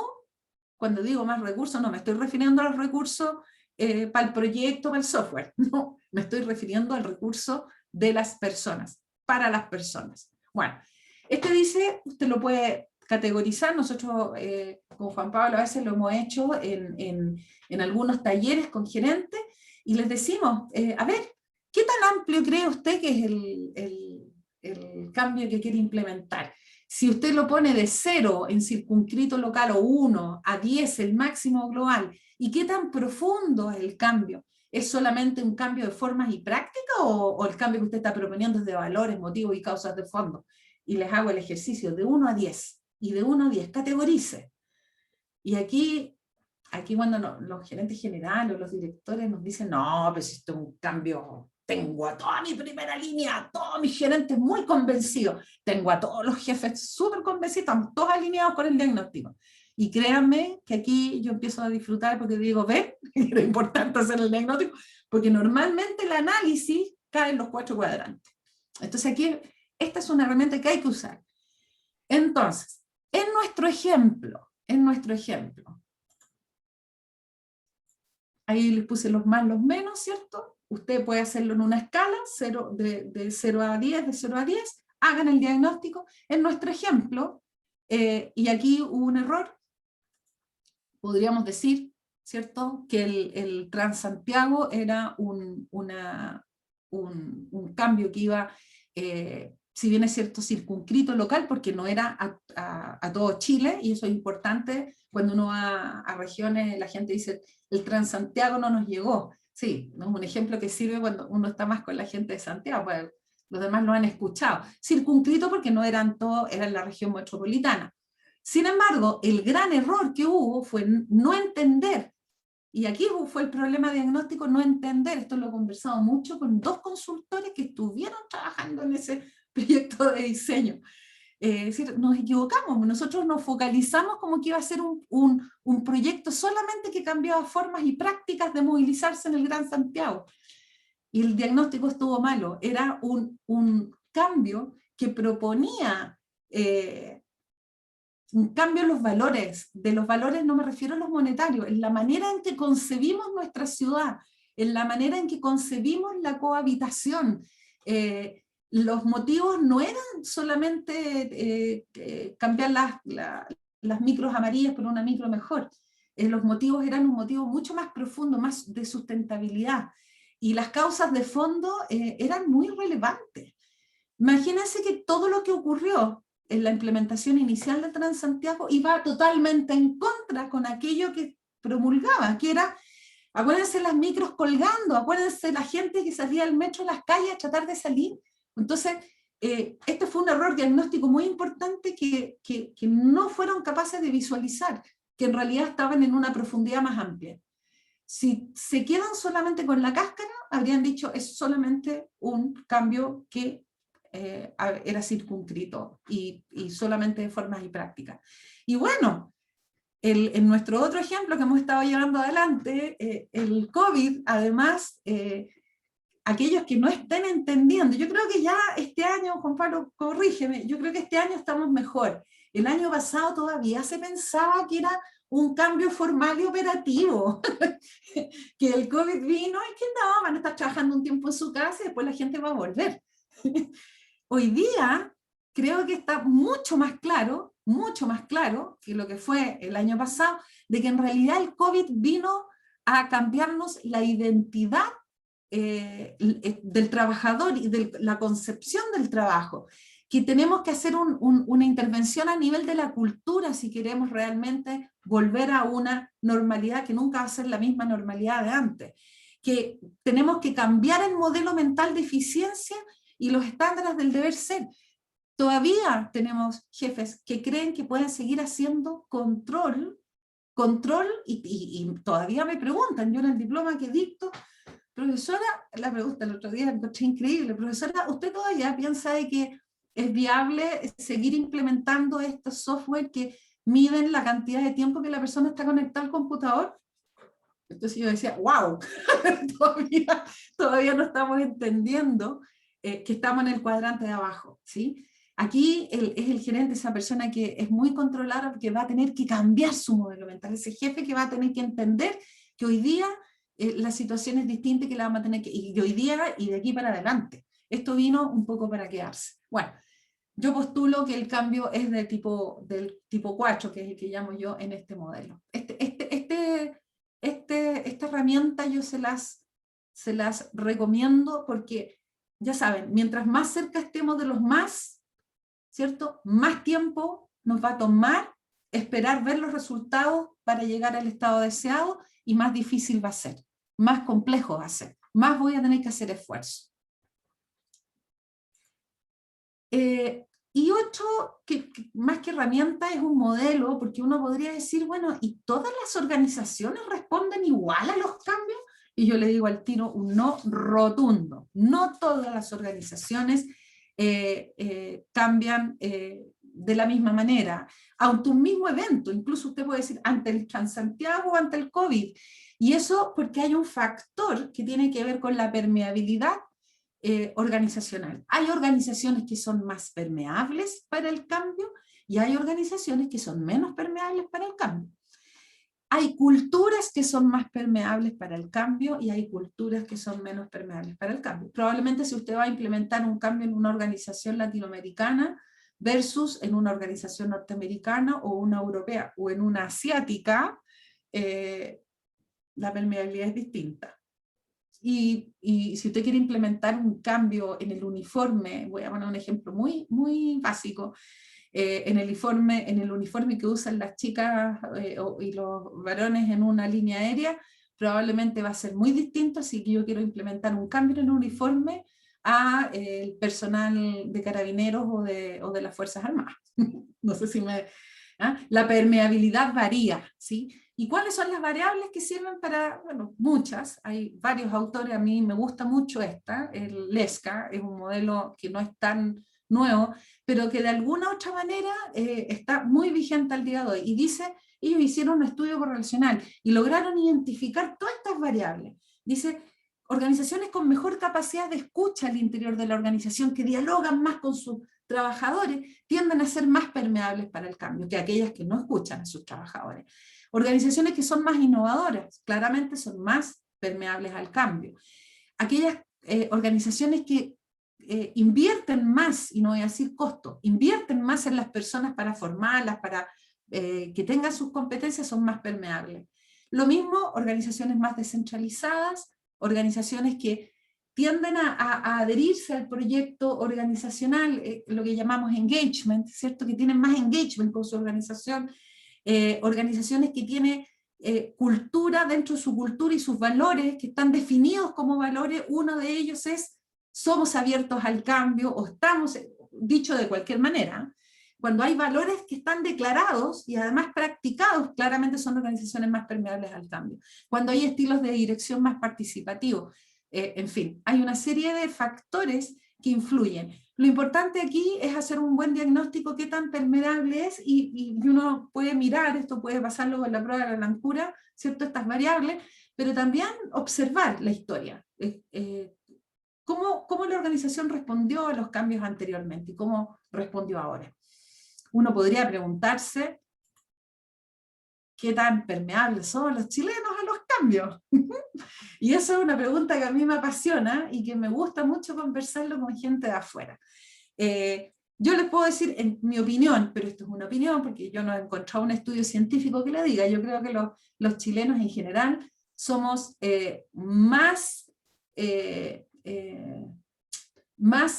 B: cuando digo más recursos, no me estoy refiriendo a los recursos para el proyecto, para el software. No, me estoy refiriendo al recurso de las personas, para las personas. Bueno, este dice, usted lo puede categorizar, nosotros con Juan Pablo a veces lo hemos hecho en algunos talleres con gerentes, y les decimos, a ver, ¿qué tan amplio cree usted que es el cambio que quiere implementar? Si usted lo pone de 0 en circunscrito local o 1 a 10 el máximo global, ¿y qué tan profundo es el cambio? ¿Es solamente un cambio de formas y prácticas o el cambio que usted está proponiendo es de valores, motivos y causas de fondo? Y les hago el ejercicio de 1 a 10. Y de 1 a 10, categorice. Y aquí cuando los gerentes generales o los directores nos dicen, no, pues esto es un cambio, tengo a toda mi primera línea, a todos mis gerentes muy convencidos, tengo a todos los jefes súper convencidos, están todos alineados con el diagnóstico. Y créanme que aquí yo empiezo a disfrutar porque digo, ven, era importante hacer el diagnóstico, porque normalmente el análisis cae en los 4 cuadrantes. Entonces aquí, esta es una herramienta que hay que usar. Entonces, en nuestro ejemplo, ahí les puse los más, los menos, ¿cierto? Usted puede hacerlo en una escala, de 0 a 10, de 0 a 10, hagan el diagnóstico. En nuestro ejemplo, y aquí hubo un error, podríamos decir, ¿cierto? Que el Transantiago era un cambio que iba, si bien es cierto, circunscrito local, porque no era a todo Chile, y eso es importante. Cuando uno va a regiones, la gente dice, el Transantiago no nos llegó. Sí, no es un ejemplo que sirve cuando uno está más con la gente de Santiago, pues los demás lo han escuchado. Circunscrito porque no eran todos, era la región metropolitana. Sin embargo, el gran error que hubo fue no entender, y aquí fue el problema diagnóstico, no entender. Esto lo he conversado mucho con 2 consultores que estuvieron trabajando en ese proyecto de diseño. Es decir, nos equivocamos, nosotros nos focalizamos como que iba a ser un proyecto solamente que cambiaba formas y prácticas de movilizarse en el Gran Santiago. Y el diagnóstico estuvo malo, era un cambio que proponía un cambio en los valores. De los valores no me refiero a los monetarios, en la manera en que concebimos nuestra ciudad, en la manera en que concebimos la cohabitación. Los motivos no eran solamente cambiar las micros amarillas por una micro mejor. Los motivos eran un motivo mucho más profundo, más de sustentabilidad. Y las causas de fondo eran muy relevantes. Imagínense que todo lo que ocurrió en la implementación inicial de Transantiago iba totalmente en contra con aquello que promulgaba, que era, acuérdense las micros colgando, acuérdense la gente que salía del metro a las calles a tratar de salir. Entonces, este fue un error diagnóstico muy importante que no fueron capaces de visualizar, que en realidad estaban en una profundidad más amplia. Si se quedan solamente con la cáscara, habrían dicho, es solamente un cambio que era circunscrito y solamente de formas y prácticas. Y bueno, en nuestro otro ejemplo que hemos estado llevando adelante, el COVID, además, aquellos que no estén entendiendo, yo creo que ya este año, Juan Pablo, corrígeme, yo creo que este año estamos mejor. El año pasado todavía se pensaba que era un cambio formal y operativo, que el COVID vino y que no, van a estar trabajando un tiempo en su casa y después la gente va a volver. Hoy día creo que está mucho más claro que lo que fue el año pasado, de que en realidad el COVID vino a cambiarnos la identidad del trabajador y de la concepción del trabajo, que tenemos que hacer una intervención a nivel de la cultura si queremos realmente volver a una normalidad que nunca va a ser la misma normalidad de antes, que tenemos que cambiar el modelo mental de eficiencia y los estándares del deber ser. Todavía tenemos jefes que creen que pueden seguir haciendo control, y todavía me preguntan, yo en el diploma que dicto, profesora, la pregunta el otro día me encontré increíble, profesora, ¿usted todavía piensa de que es viable seguir implementando estos software que miden la cantidad de tiempo que la persona está conectada al computador? Entonces yo decía, wow, todavía no estamos entendiendo que estamos en el cuadrante de abajo, ¿sí? Aquí es el gerente, esa persona que es muy controlada, que va a tener que cambiar su modelo mental, ese jefe que va a tener que entender que hoy día la situación es distinta, que la vamos a tener que, y hoy día y de aquí para adelante. Esto vino un poco para quedarse. Bueno, yo postulo que el cambio es del tipo 4, que es el que llamo yo en este modelo. Esta herramienta yo se las recomiendo porque, ya saben, mientras más cerca estemos de los más, ¿cierto? Más tiempo nos va a tomar esperar ver los resultados para llegar al estado deseado y más difícil va a ser, más complejo va a ser, más voy a tener que hacer esfuerzo. Y 8, que más que herramienta es un modelo, porque uno podría decir, bueno, ¿y todas las organizaciones responden igual a los cambios? Y yo le digo al tiro un no rotundo. No todas las organizaciones cambian de la misma manera. Ante un mismo evento, incluso usted puede decir ante el Transantiago o ante el COVID. Y eso porque hay un factor que tiene que ver con la permeabilidad organizacional. Hay organizaciones que son más permeables para el cambio y hay organizaciones que son menos permeables para el cambio. Hay culturas que son más permeables para el cambio y hay culturas que son menos permeables para el cambio. Probablemente si usted va a implementar un cambio en una organización latinoamericana versus en una organización norteamericana o una europea o en una asiática, la permeabilidad es distinta. Y si usted quiere implementar un cambio en el uniforme, voy a poner un ejemplo muy, muy básico, en el uniforme que usan las chicas y los varones en una línea aérea, probablemente va a ser muy distinto, así que yo quiero implementar un cambio en el uniforme a el personal de carabineros o de las Fuerzas Armadas. No sé si me... ¿ah? La permeabilidad varía, ¿sí? ¿Y cuáles son las variables que sirven para, bueno, muchas, hay varios autores, a mí me gusta mucho esta, el LESCA, es un modelo que no es tan nuevo, pero que de alguna u otra manera está muy vigente al día de hoy, y dice, ellos hicieron un estudio correlacional y lograron identificar todas estas variables. Dice, organizaciones con mejor capacidad de escucha al interior de la organización, que dialogan más con sus trabajadores, tienden a ser más permeables para el cambio que aquellas que no escuchan a sus trabajadores. Organizaciones que son más innovadoras, claramente son más permeables al cambio. Aquellas organizaciones que invierten más, y no voy a decir costo, invierten más en las personas para formarlas, para que tengan sus competencias, son más permeables. Lo mismo, organizaciones más descentralizadas, organizaciones que tienden a adherirse al proyecto organizacional, lo que llamamos engagement, ¿cierto? Que tienen más engagement con su organización, organizaciones que tienen cultura dentro de su cultura y sus valores, que están definidos como valores. Uno de ellos es, somos abiertos al cambio, o estamos, dicho de cualquier manera, cuando hay valores que están declarados y además practicados, claramente son organizaciones más permeables al cambio. Cuando hay estilos de dirección más participativos, en fin, hay una serie de factores que influyen. Lo importante aquí es hacer un buen diagnóstico qué tan permeable es, y uno puede mirar, esto puede pasarlo con la prueba de la blancura, ¿cierto? Estas variables, pero también observar la historia. ¿Cómo la organización respondió a los cambios anteriormente y cómo respondió ahora? Uno podría preguntarse qué tan permeables son los chilenos a los cambios. Y eso es una pregunta que a mí me apasiona y que me gusta mucho conversarlo con gente de afuera. Yo les puedo decir, en mi opinión, pero esto es una opinión porque yo no he encontrado un estudio científico que lo diga, yo creo que los chilenos en general somos más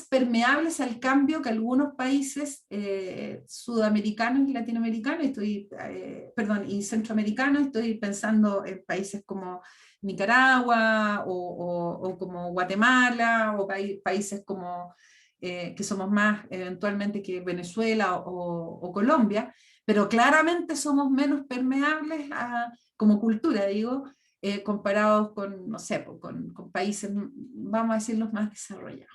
B: permeables al cambio que algunos países sudamericanos y latinoamericanos, y centroamericanos. Estoy pensando en países como Nicaragua o como Guatemala, o países como que somos más eventualmente que Venezuela o Colombia, pero claramente somos menos permeables como cultura, digo, comparados con, no sé, con países, vamos a decir, los más desarrollados.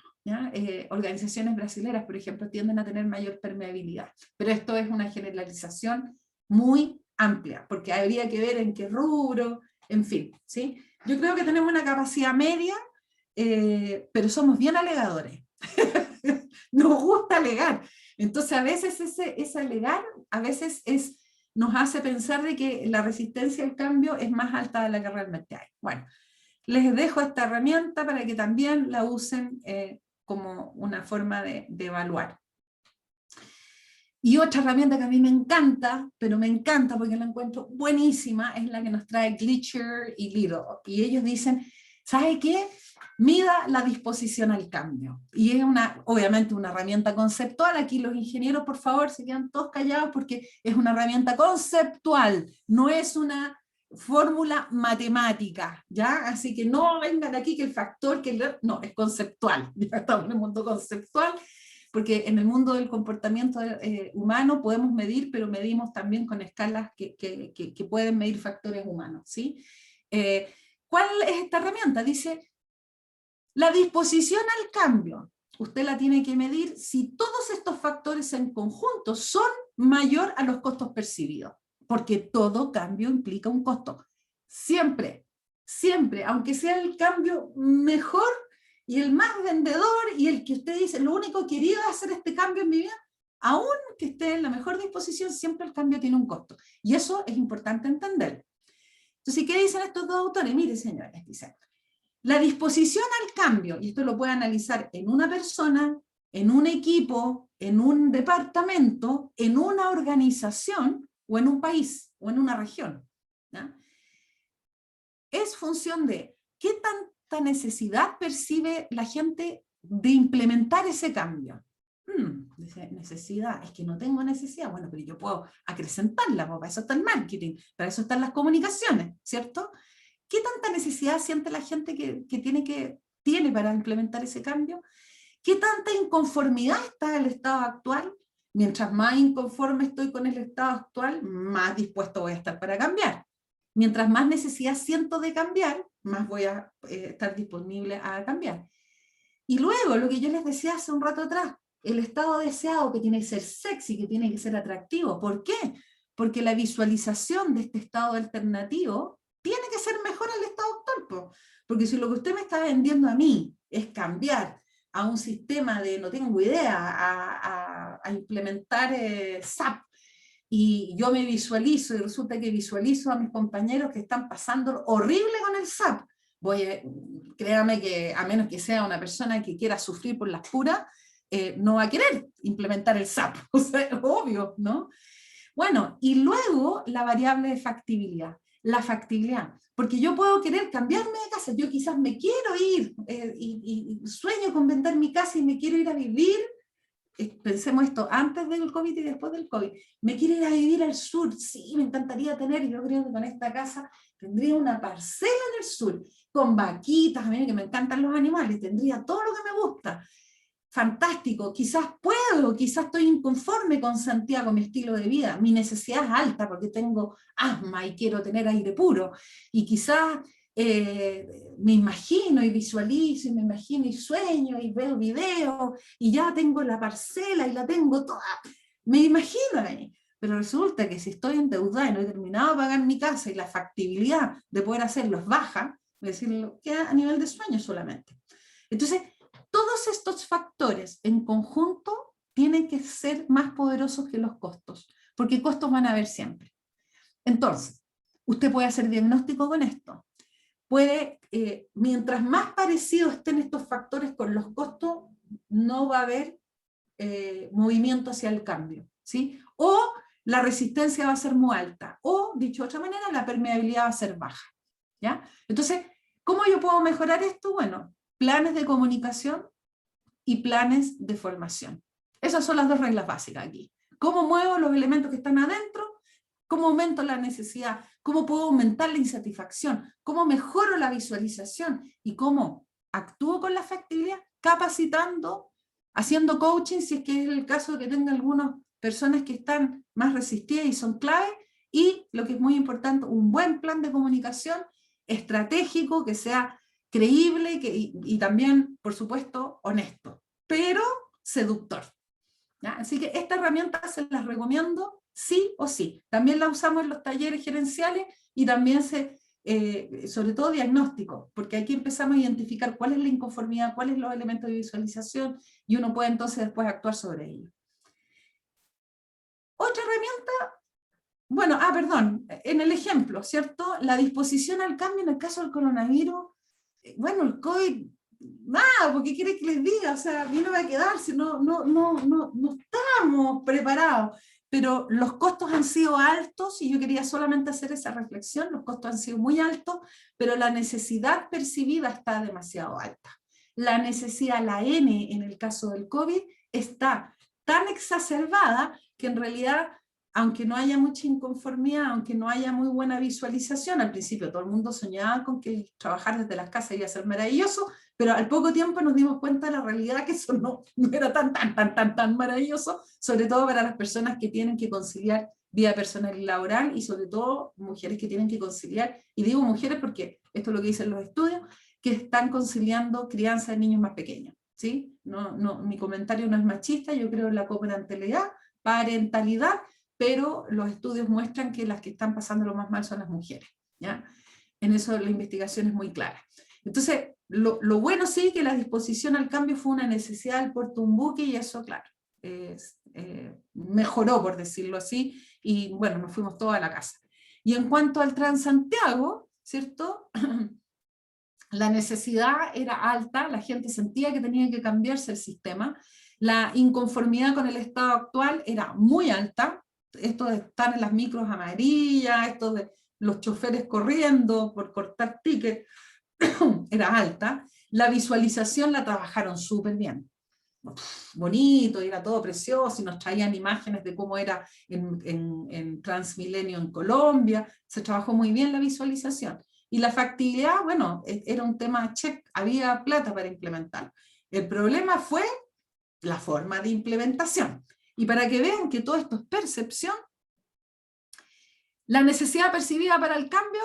B: Organizaciones brasileras, por ejemplo, tienden a tener mayor permeabilidad, pero esto es una generalización muy amplia, porque habría que ver en qué rubro, en fin, ¿sí? Yo creo que tenemos una capacidad media, pero somos bien alegadores. Nos gusta alegar. Entonces a veces ese alegar, a veces nos hace pensar de que la resistencia al cambio es más alta de la que realmente hay. Bueno, les dejo esta herramienta para que también la usen como una forma de evaluar. Y otra herramienta que a mí me encanta, pero me encanta porque la encuentro buenísima, es la que nos trae Glitcher y Lido. Y ellos dicen, ¿sabe qué? Mida la disposición al cambio. Y es obviamente una herramienta conceptual. Aquí los ingenieros, por favor, se quedan todos callados porque es una herramienta conceptual, no es una fórmula matemática, ¿ya? Así que no vengan aquí que el factor, no, es conceptual, ya estamos en el mundo conceptual, porque en el mundo del comportamiento humano podemos medir, pero medimos también con escalas que pueden medir factores humanos, ¿sí? ¿Cuál es esta herramienta? Dice, la disposición al cambio. Usted la tiene que medir si todos estos factores en conjunto son mayor a los costos percibidos, porque todo cambio implica un costo. Siempre, siempre, aunque sea el cambio mejor y el más vendedor y el que usted dice, lo único que quería hacer este cambio en mi vida, aún que esté en la mejor disposición, siempre el cambio tiene un costo. Y eso es importante entender. Entonces, ¿qué dicen estos dos autores? Mire, señores, dicen, la disposición al cambio, y esto lo puede analizar en una persona, en un equipo, en un departamento, en una organización, o en un país, o en una región, ¿ya? Es función de qué tanta necesidad percibe la gente de implementar ese cambio. Dice, necesidad, es que no tengo necesidad. Bueno, pero yo puedo acrecentarla, para eso está el marketing, para eso están las comunicaciones, ¿cierto? ¿Qué tanta necesidad siente la gente que tiene para implementar ese cambio? ¿Qué tanta inconformidad está el estado actual? Mientras más inconforme estoy con el estado actual, más dispuesto voy a estar para cambiar. Mientras más necesidad siento de cambiar, más voy a estar disponible a cambiar. Y luego, lo que yo les decía hace un rato atrás, el estado deseado que tiene que ser sexy, que tiene que ser atractivo. ¿Por qué? Porque la visualización de este estado alternativo tiene que ser mejor al estado actual. Porque si lo que usted me está vendiendo a mí es cambiar a un sistema de, no tengo idea, a implementar SAP, y yo me visualizo, y resulta que visualizo a mis compañeros que están pasando horrible con el SAP, créame que a menos que sea una persona que quiera sufrir por las puras, no va a querer implementar el SAP, o sea, es obvio, ¿no? Bueno, y luego la variable de factibilidad, la factibilidad, porque yo puedo querer cambiarme de casa, yo quizás me quiero ir, y sueño con vender mi casa y me quiero ir a vivir, pensemos esto, antes del COVID y después del COVID, me quiero ir a vivir al sur, sí, me encantaría tener, yo creo que con esta casa tendría una parcela en el sur, con vaquitas, a mí que me encantan los animales, tendría todo lo que me gusta, fantástico, quizás puedo, quizás estoy inconforme con Santiago, mi estilo de vida, mi necesidad es alta porque tengo asma y quiero tener aire puro, y quizás me imagino y visualizo y me imagino y sueño y veo videos y ya tengo la parcela y la tengo toda, me imagino ahí, pero resulta que si estoy endeudada y no he terminado de pagar mi casa y la factibilidad de poder hacerlo es baja, es decir, queda a nivel de sueño solamente. Entonces, todos estos factores en conjunto tienen que ser más poderosos que los costos, porque costos van a haber siempre. Entonces, usted puede hacer diagnóstico con esto. Puede, mientras más parecidos estén estos factores con los costos, no va a haber movimiento hacia el cambio, ¿sí? O la resistencia va a ser muy alta, o, dicho de otra manera, la permeabilidad va a ser baja, ¿ya? Entonces, ¿cómo yo puedo mejorar esto? Bueno, planes de comunicación y planes de formación. Esas son las dos reglas básicas aquí. ¿Cómo muevo los elementos que están adentro? ¿Cómo aumento la necesidad? ¿Cómo puedo aumentar la insatisfacción? ¿Cómo mejoro la visualización? ¿Y cómo actúo con la factibilidad? Capacitando, haciendo coaching, si es que es el caso de que tenga algunas personas que están más resistidas y son clave, y lo que es muy importante, un buen plan de comunicación estratégico, que sea creíble y también, por supuesto, honesto, pero seductor. ¿Ya? Así que esta herramienta se las recomiendo sí o sí. También la usamos en los talleres gerenciales y también sobre todo diagnóstico, porque aquí empezamos a identificar cuál es la inconformidad, cuáles son los elementos de visualización y uno puede entonces después actuar sobre ello. Otra herramienta, bueno, perdón, en el ejemplo, ¿cierto? La disposición al cambio en el caso del coronavirus, bueno, el COVID, nada, porque quiere que les diga, o sea, vino a quedarse, no estamos preparados, pero los costos han sido altos, y yo quería solamente hacer esa reflexión, los costos han sido muy altos, pero la necesidad percibida está demasiado alta. La necesidad, la N en el caso del COVID, está tan exacerbada que en realidad, aunque no haya mucha inconformidad, aunque no haya muy buena visualización, al principio todo el mundo soñaba con que trabajar desde las casas iba a ser maravilloso, pero al poco tiempo nos dimos cuenta de la realidad que eso no era tan maravilloso, sobre todo para las personas que tienen que conciliar vida personal y laboral, y sobre todo mujeres que tienen que conciliar, y digo mujeres porque esto es lo que dicen los estudios, que están conciliando crianza de niños más pequeños, ¿sí? Mi comentario no es machista, yo creo en la parentalidad, pero los estudios muestran que las que están pasando lo más mal son las mujeres, ¿ya? En eso la investigación es muy clara. Entonces, lo bueno sí que la disposición al cambio fue una necesidad del puerto de un buque, y eso, claro, mejoró, por decirlo así, y bueno, nos fuimos todos a la casa. Y en cuanto al Transantiago, ¿cierto? La necesidad era alta, la gente sentía que tenía que cambiarse el sistema, la inconformidad con el estado actual era muy alta, esto de estar en las micros amarillas, esto de los choferes corriendo por cortar tickets, era alta, la visualización la trabajaron súper bien, bonito, era todo precioso, y nos traían imágenes de cómo era en Transmilenio en Colombia, se trabajó muy bien la visualización. Y la factibilidad, bueno, era un tema check, había plata para implementar. El problema fue la forma de implementación. Y para que vean que todo esto es percepción, la necesidad percibida para el cambio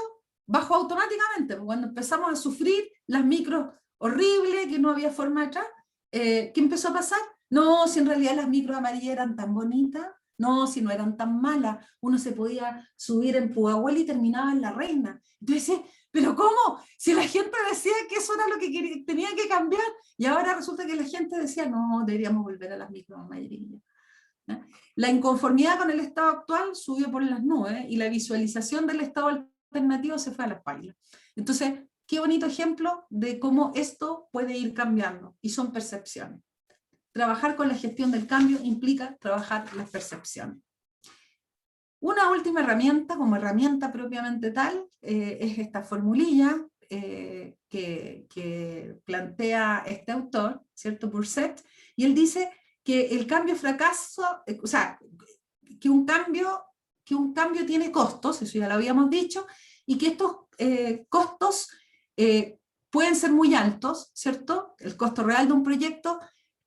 B: bajó automáticamente. Cuando empezamos a sufrir las micros horribles, que no había forma de atrás, ¿qué empezó a pasar? No, si en realidad las micros amarillas eran tan bonitas, no, si no eran tan malas, uno se podía subir en Pudahuel y terminaba en La Reina. Entonces, ¿pero cómo? Si la gente decía que eso era lo que tenía que cambiar, y ahora resulta que la gente decía, no, deberíamos volver a las micros amarillas. La inconformidad con el estado actual subió por las nubes, y la visualización del estado alternativo se fue a las pailas. Entonces, qué bonito ejemplo de cómo esto puede ir cambiando, y son percepciones. Trabajar con la gestión del cambio implica trabajar las percepciones. Una última herramienta, como herramienta propiamente tal, es esta formulilla que plantea este autor, ¿cierto? Bourset, y él dice que el cambio fracaso, o sea, que un cambio tiene costos, eso ya lo habíamos dicho, y que estos costos pueden ser muy altos, ¿cierto? El costo real de un proyecto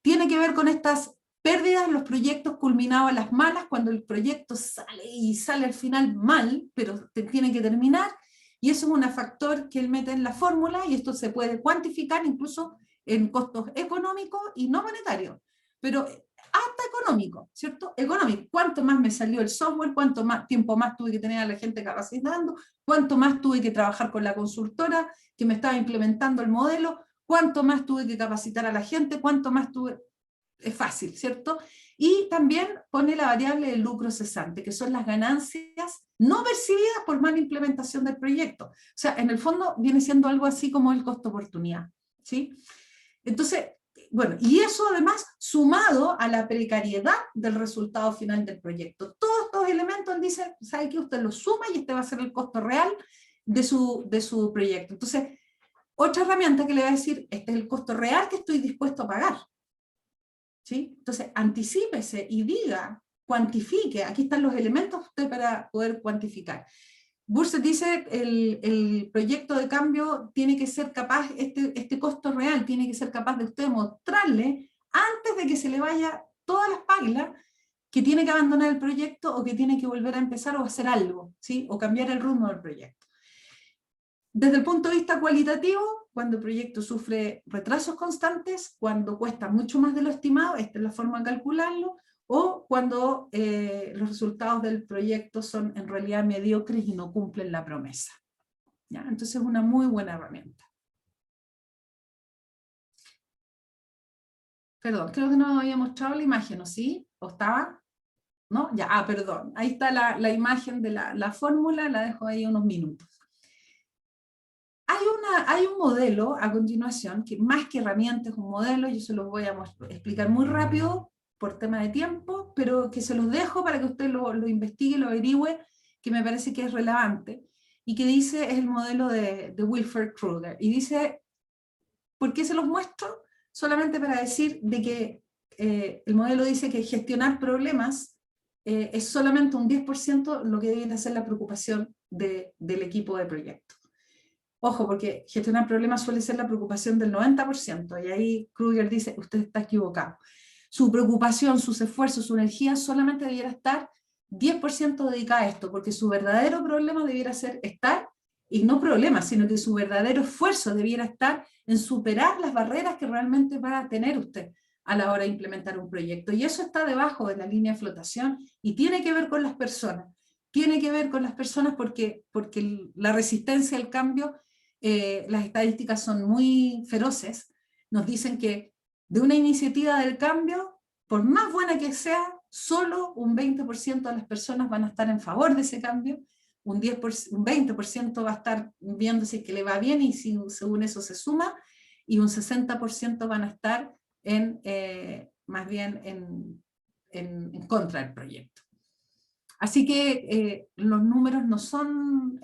B: tiene que ver con estas pérdidas en los proyectos culminados a las malas, cuando el proyecto sale al final mal, pero tiene que terminar, y eso es un factor que él mete en la fórmula, y esto se puede cuantificar incluso en costos económicos y no monetarios, pero hasta económico, ¿cierto? Económico, cuánto más me salió el software, cuánto más tiempo más tuve que tener a la gente capacitando, cuánto más tuve que trabajar con la consultora que me estaba implementando el modelo, cuánto más tuve que capacitar a la gente, cuánto más tuve... Es fácil, ¿cierto? Y también pone la variable del lucro cesante, que son las ganancias no percibidas por mala implementación del proyecto. O sea, en el fondo viene siendo algo así como el costo oportunidad, ¿sí? Entonces, bueno, y eso además sumado a la precariedad del resultado final del proyecto. Todos estos elementos dicen, ¿sabe qué? Usted los suma y este va a ser el costo real de su proyecto. Entonces, otra herramienta que le va a decir, este es el costo real que estoy dispuesto a pagar. ¿Sí? Entonces, anticípese y diga, cuantifique, aquí están los elementos usted para poder cuantificar. Bourset dice, el proyecto de cambio tiene que ser capaz, este costo real tiene que ser capaz de usted mostrarle, antes de que se le vaya todas las paglas, que tiene que abandonar el proyecto, o que tiene que volver a empezar o hacer algo, ¿sí? O cambiar el rumbo del proyecto. Desde el punto de vista cualitativo, cuando el proyecto sufre retrasos constantes, cuando cuesta mucho más de lo estimado, esta es la forma de calcularlo, o cuando los resultados del proyecto son en realidad mediocres y no cumplen la promesa. ¿Ya? Entonces es una muy buena herramienta. Perdón, creo que no había mostrado la imagen, ¿o sí? ¿O estaba? ¿No? Ya, perdón. Ahí está la imagen de la fórmula, la dejo ahí unos minutos. Hay un modelo a continuación, que más que herramientas es un modelo, yo se los voy a explicar muy rápido por tema de tiempo, pero que se los dejo para que usted lo investigue, lo averigüe, que me parece que es relevante, y que dice, es el modelo de Wilfred Kruger, y dice, ¿por qué se los muestro? Solamente para decir de que el modelo dice que gestionar problemas es solamente un 10% lo que debe ser la preocupación del equipo de proyecto. Ojo, porque gestionar problemas suele ser la preocupación del 90%, y ahí Kruger dice, usted está equivocado. Su preocupación, sus esfuerzos, su energía solamente debiera estar 10% dedicada a esto, porque su verdadero problema debiera ser estar, y no problema, sino que su verdadero esfuerzo debiera estar en superar las barreras que realmente va a tener usted a la hora de implementar un proyecto. Y eso está debajo de la línea de flotación y tiene que ver con las personas. Tiene que ver con las personas porque la resistencia al cambio, las estadísticas son muy feroces, nos dicen que de una iniciativa del cambio, por más buena que sea, solo un 20% de las personas van a estar en favor de ese cambio, un 20% va a estar viéndose que le va bien y si, según eso se suma, y un 60% van a estar más bien en contra del proyecto. Así que los números no son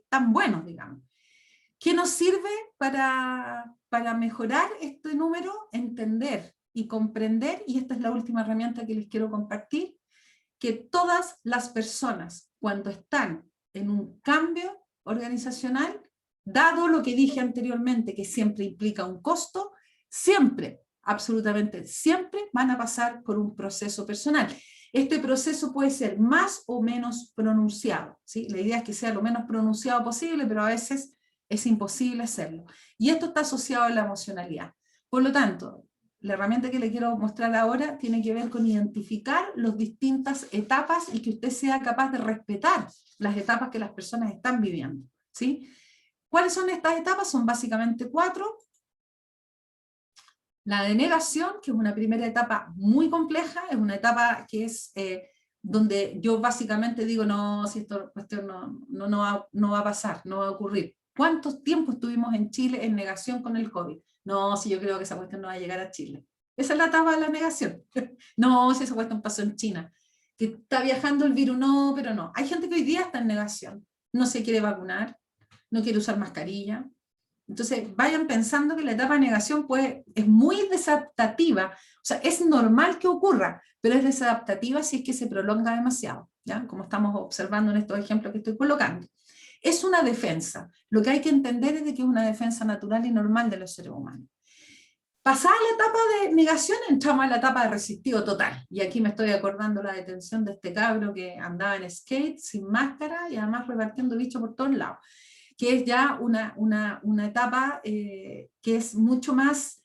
B: tan buenos, digamos. ¿Qué nos sirve para mejorar este número? Entender y comprender, y esta es la última herramienta que les quiero compartir, que todas las personas, cuando están en un cambio organizacional, dado lo que dije anteriormente, que siempre implica un costo, siempre, absolutamente siempre, van a pasar por un proceso personal. Este proceso puede ser más o menos pronunciado, ¿sí? La idea es que sea lo menos pronunciado posible, pero a veces es imposible hacerlo. Y esto está asociado a la emocionalidad. Por lo tanto, la herramienta que le quiero mostrar ahora tiene que ver con identificar las distintas etapas y que usted sea capaz de respetar las etapas que las personas están viviendo, ¿sí? ¿Cuáles son estas etapas? Son básicamente 4. La de negación, que es una primera etapa muy compleja, es una etapa que es donde yo básicamente digo, no, si esta cuestión no va a pasar, no va a ocurrir. ¿Cuánto tiempo estuvimos en Chile en negación con el COVID? No, si yo creo que esa cuestión no va a llegar a Chile. Esa es la etapa de la negación. No, si esa cuestión pasó en China. Que está viajando el virus, no, pero no. Hay gente que hoy día está en negación. No se quiere vacunar, no quiere usar mascarilla. Entonces, vayan pensando que la etapa de negación es muy desadaptativa. O sea, es normal que ocurra, pero es desadaptativa si es que se prolonga demasiado, ¿ya? Como estamos observando en estos ejemplos que estoy colocando. Es una defensa. Lo que hay que entender es de que es una defensa natural y normal de los seres humanos. Pasada la etapa de negación, entramos a la etapa de resistido total. Y aquí me estoy acordando la detención de este cabro que andaba en skate, sin máscara y además repartiendo bichos por todos lados, que es ya una etapa que es mucho más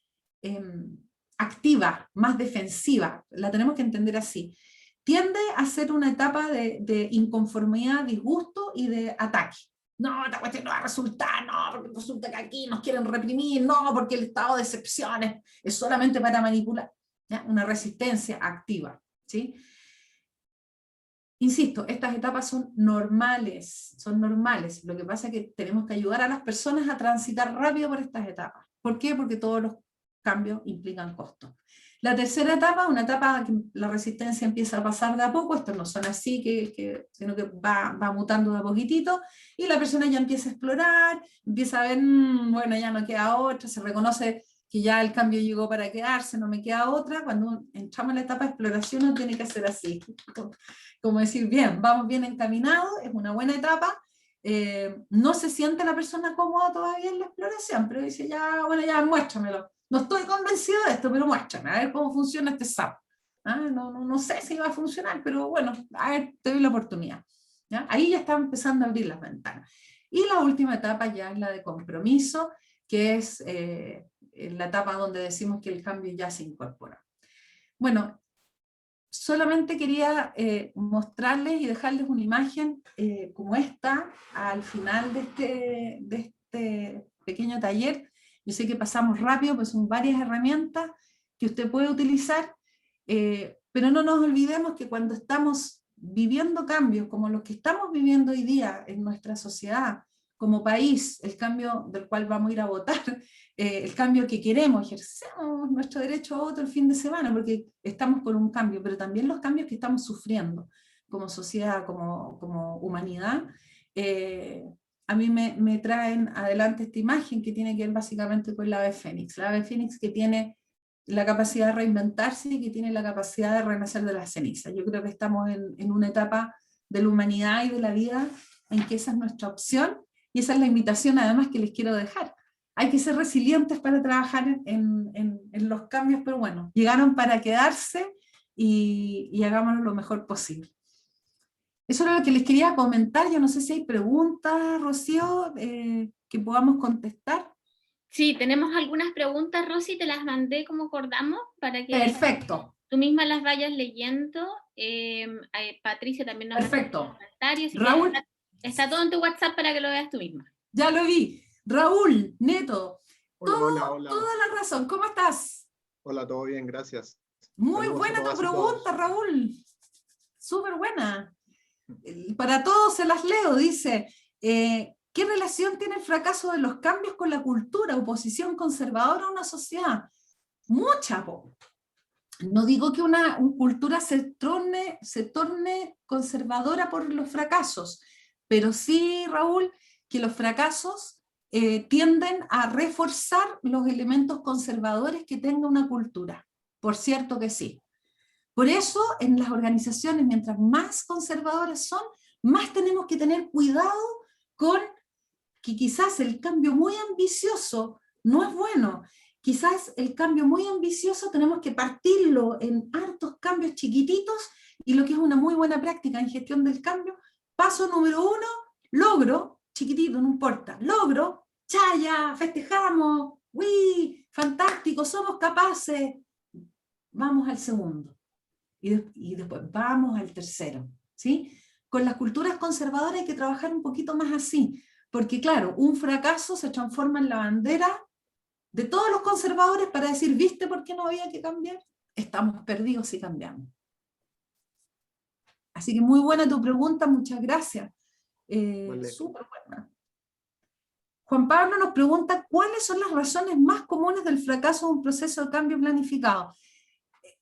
B: activa, más defensiva, la tenemos que entender así. Tiende a ser una etapa de inconformidad, disgusto y de ataque. No, esta cuestión no va a resultar, no, porque resulta que aquí nos quieren reprimir, no, porque el estado de excepción es solamente para manipular, ¿ya? Una resistencia activa, ¿sí? Insisto, estas etapas son normales, Lo que pasa es que tenemos que ayudar a las personas a transitar rápido por estas etapas. ¿Por qué? Porque todos los cambios implican costos. La tercera etapa, una etapa que la resistencia empieza a pasar de a poco, estos no son así, sino que va mutando de a poquitito, y la persona ya empieza a explorar, empieza a ver, bueno, ya no queda otra, se reconoce que ya el cambio llegó para quedarse, no me queda otra. Cuando entramos en la etapa de exploración no tiene que ser así, como decir, bien, vamos bien encaminados, es una buena etapa, no se siente la persona cómoda todavía en la exploración, pero dice, ya, bueno, ya muéstramelo. No estoy convencido de esto, pero muéstrame, a ver cómo funciona este SAP. ¿Ah? No sé si va a funcionar, pero bueno, a ver, te doy la oportunidad. ¿Ya? Ahí ya está empezando a abrir las ventanas. Y la última etapa ya es la de compromiso, que es la etapa donde decimos que el cambio ya se incorpora. Bueno, solamente quería mostrarles y dejarles una imagen como esta al final de este pequeño taller. Yo sé que pasamos rápido, pues son varias herramientas que usted puede utilizar, pero no nos olvidemos que cuando estamos viviendo cambios como los que estamos viviendo hoy día en nuestra sociedad, como país, el cambio del cual vamos a ir a votar, el cambio que queremos, ejercemos nuestro derecho a voto el fin de semana, porque estamos por un cambio, pero también los cambios que estamos sufriendo como sociedad, como humanidad. A mí me traen adelante esta imagen que tiene que ver básicamente con la ave fénix. La ave fénix que tiene la capacidad de reinventarse y que tiene la capacidad de renacer de las cenizas. Yo creo que estamos en una etapa de la humanidad y de la vida en que esa es nuestra opción, y esa es la invitación además que les quiero dejar. Hay que ser resilientes para trabajar en los cambios, pero bueno, llegaron para quedarse y hagámoslo lo mejor posible. Eso era lo que les quería comentar. Yo no sé si hay preguntas, Rocío, que podamos contestar.
A: Sí, tenemos algunas preguntas, Rosy, te las mandé como acordamos para que
B: Perfecto,
A: tú misma las vayas leyendo. Patricia también nos hace
B: perfecto.
A: comentarios. Si quieres,
B: Raúl,
A: está todo en tu WhatsApp para que lo veas tú misma.
B: ya lo vi. Raúl, Neto,
C: Hola, hola, hola.
B: toda la razón. ¿Cómo estás?
C: Hola, todo bien, gracias.
B: Muy
C: Saludos a
B: buena tu
C: todas y
B: pregunta,
C: todos.
B: Raúl. Súper buena. Para todos se las leo. Dice, ¿qué relación tiene el fracaso de los cambios con la cultura, oposición conservadora a una sociedad? Mucha, po. No digo que una cultura se torne conservadora por los fracasos, pero sí, Raúl, que los fracasos tienden a reforzar los elementos conservadores que tenga una cultura. Por cierto que sí. Por eso, en las organizaciones, mientras más conservadoras son, más tenemos que tener cuidado con que quizás el cambio muy ambicioso no es bueno. Quizás el cambio muy ambicioso tenemos que partirlo en hartos cambios chiquititos, y lo que es una muy buena práctica en gestión del cambio, paso número 1, logro, chiquitito, no importa, logro, chaya, festejamos, uy, fantástico, somos capaces, vamos al segundo, y después vamos al tercero, ¿sí? Con las culturas conservadoras hay que trabajar un poquito más así, porque claro, un fracaso se transforma en la bandera de todos los conservadores para decir, ¿viste por qué no había que cambiar? Estamos perdidos si cambiamos. Así que muy buena tu pregunta, muchas gracias.
C: Vale.
B: Súper buena. Juan Pablo nos pregunta, ¿cuáles son las razones más comunes del fracaso de un proceso de cambio planificado?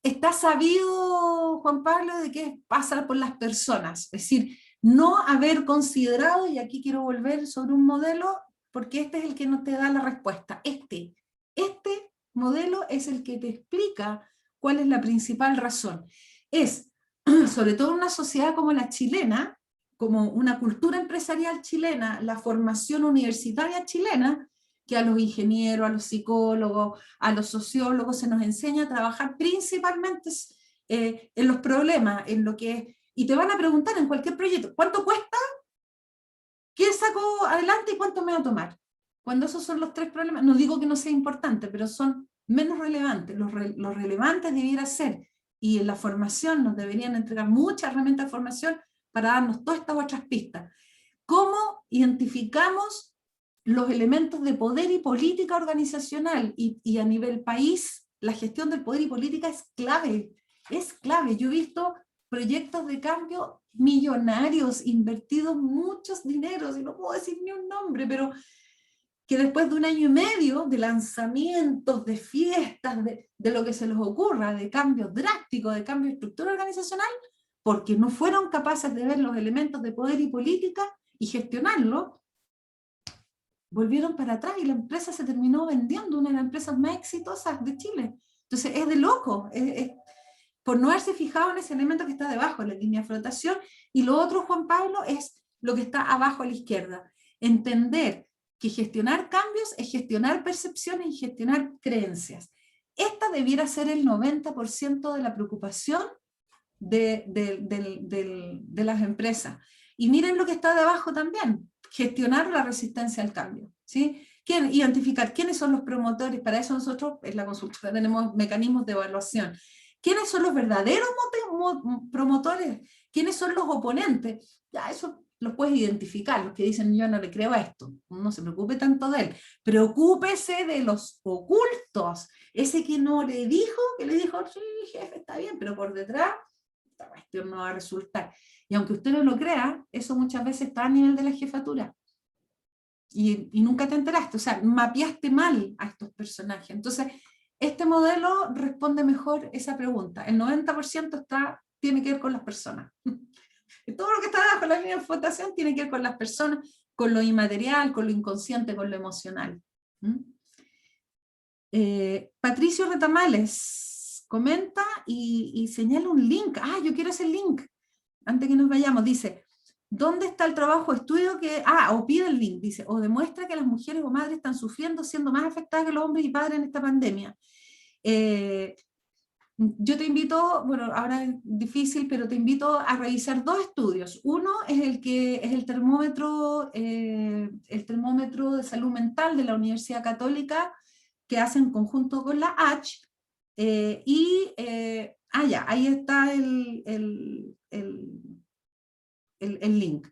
B: Está sabido, Juan Pablo, de que es pasar por las personas, es decir, no haber considerado, y aquí quiero volver sobre un modelo, porque este es el que no te da la respuesta. Este modelo es el que te explica cuál es la principal razón. Es, sobre todo en una sociedad como la chilena, como una cultura empresarial chilena, la formación universitaria chilena, que a los ingenieros, a los psicólogos, a los sociólogos se nos enseña a trabajar principalmente en los problemas, en lo que, y te van a preguntar en cualquier proyecto, ¿cuánto cuesta? ¿Qué saco adelante y cuánto me va a tomar? Cuando esos son los tres problemas, no digo que no sea importante, pero son menos relevantes. Los relevantes debiera ser, y en la formación nos deberían entregar muchas herramientas de formación para darnos todas estas otras pistas. ¿Cómo identificamos los elementos de poder y política organizacional? Y a nivel país, la gestión del poder y política es clave, es clave. Yo he visto proyectos de cambio millonarios, invertidos muchos dineros, y no puedo decir ni un nombre, pero que después de 1 año y medio de lanzamientos, de fiestas, de lo que se les ocurra, de cambios drásticos, de cambio de estructura organizacional, porque no fueron capaces de ver los elementos de poder y política y gestionarlo, volvieron para atrás y la empresa se terminó vendiendo, una de las empresas más exitosas de Chile. Entonces es de loco, por no haberse fijado en ese elemento que está debajo de la línea de flotación. Y lo otro, Juan Pablo, es lo que está abajo a la izquierda. Entender que gestionar cambios es gestionar percepciones y gestionar creencias. Esta debiera ser el 90% de la preocupación de las empresas. Y miren lo que está debajo también, gestionar la resistencia al cambio, ¿sí? Identificar quiénes son los promotores. Para eso nosotros en la consultora tenemos mecanismos de evaluación. ¿Quiénes son los verdaderos promotores? ¿Quiénes son los oponentes? Ya eso los puedes identificar, los que dicen yo no le creo a esto, no se preocupe tanto de él, preocúpese de los ocultos, ese que no le dijo, que le dijo, sí, jefe, está bien, pero por detrás esta cuestión no va a resultar. Y aunque usted no lo crea, eso muchas veces está a nivel de la jefatura. Y nunca te enteraste, o sea, mapeaste mal a estos personajes. Entonces, este modelo responde mejor esa pregunta. El 90% tiene que ver con las personas. Todo lo que está bajo la línea de flotación tiene que ver con las personas, con lo inmaterial, con lo inconsciente, con lo emocional. Patricio Retamales comenta y señala un link. Yo quiero ese link. Antes que nos vayamos, dice, ¿Dónde está el trabajo estudio que, o pide el link, dice, o demuestra que las mujeres o madres están sufriendo, siendo más afectadas que los hombres y padres en esta pandemia? Yo te invito, bueno, ahora es difícil, pero te invito a revisar dos estudios. Uno es el termómetro de salud mental de la Universidad Católica, que hace en conjunto con la H, ahí está el link.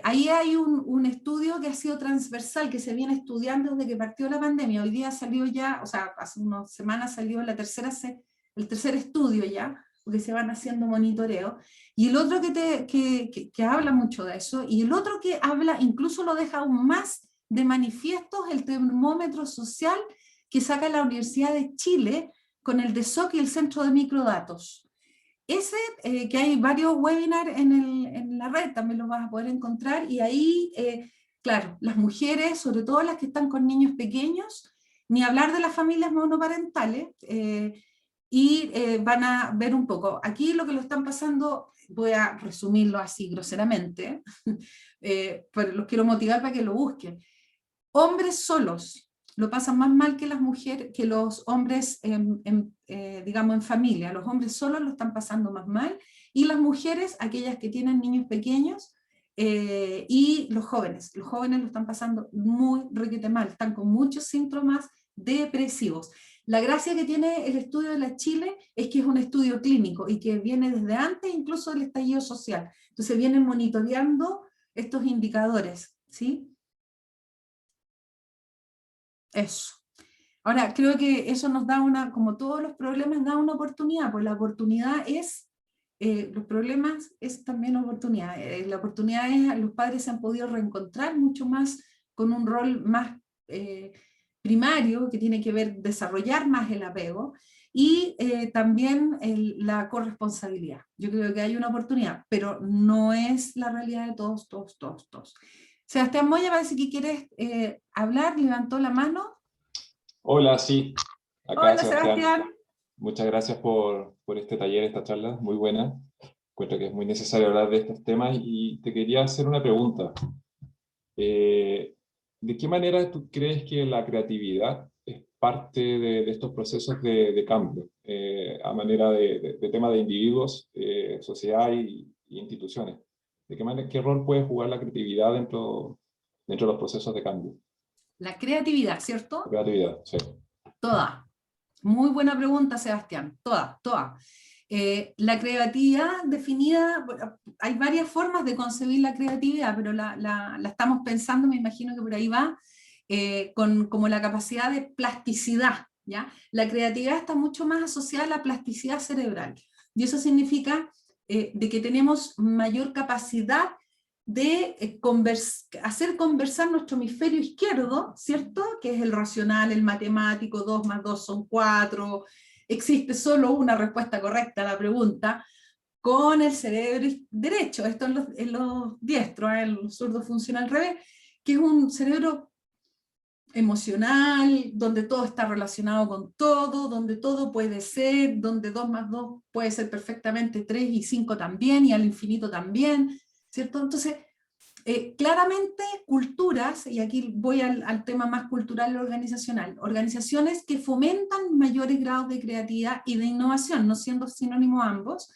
B: Ahí hay un estudio que ha sido transversal, que se viene estudiando desde que partió la pandemia. Hoy día salió ya, o sea, hace unas semanas salió el tercer estudio ya, porque se van haciendo monitoreo. Y el otro que habla mucho de eso, y el otro que habla, incluso lo deja aún más de manifiesto, es el termómetro social que saca la Universidad de Chile con el DESOC y el Centro de Microdatos. Ese, que hay varios webinars en la red, también los vas a poder encontrar, y ahí, claro, las mujeres, sobre todo las que están con niños pequeños, ni hablar de las familias monoparentales, van a ver un poco. Aquí lo que lo están pasando, voy a resumirlo así groseramente, pero los quiero motivar para que lo busquen. Hombres solos lo pasan más mal que las mujeres, que los hombres, digamos, en familia. Los hombres solos lo están pasando más mal, y las mujeres, aquellas que tienen niños pequeños, y los jóvenes lo están pasando muy requete mal, están con muchos síntomas depresivos. La gracia que tiene el estudio de la Chile es que es un estudio clínico y que viene desde antes incluso del estallido social. Entonces vienen monitoreando estos indicadores, ¿sí? Eso. Ahora, creo que eso nos da como todos los problemas, da una oportunidad, pues la oportunidad es, los problemas es también oportunidad. La oportunidad es, los padres se han podido reencontrar mucho más con un rol más primario, que tiene que ver desarrollar más el apego, y también la corresponsabilidad. Yo creo que hay una oportunidad, pero no es la realidad de todos. Sebastián Moya, parece que quieres hablar, levantó la mano.
D: Hola, sí, acá
B: Hola,
D: Sebastián. Muchas gracias por este taller, esta charla, muy buena. Encuentro que es muy necesario hablar de estos temas y te quería hacer una pregunta. ¿De qué manera tú crees que la creatividad es parte de estos procesos de cambio, a manera de tema de individuos, sociedad y instituciones? ¿De qué manera, qué rol puede jugar la creatividad dentro de los procesos de cambio?
B: La creatividad, ¿cierto?
D: La creatividad, sí.
B: Toda. Muy buena pregunta, Sebastián. Toda. La creatividad definida, bueno, hay varias formas de concebir la creatividad, pero la estamos pensando, me imagino que por ahí va, como la capacidad de plasticidad, ¿ya? La creatividad está mucho más asociada a la plasticidad cerebral, y eso significa de que tenemos mayor capacidad de hacer conversar nuestro hemisferio izquierdo, ¿cierto? Que es el racional, el matemático, 2 más 2 son 4, existe solo una respuesta correcta a la pregunta, con el cerebro derecho, esto en los diestros, el zurdo funciona al revés, que es un cerebro emocional, donde todo está relacionado con todo, donde todo puede ser, donde 2 más 2 puede ser perfectamente 3 y 5 también, y al infinito también, ¿cierto? Entonces, claramente culturas, y aquí voy al tema más cultural y organizacional, organizaciones que fomentan mayores grados de creatividad y de innovación, no siendo sinónimos ambos,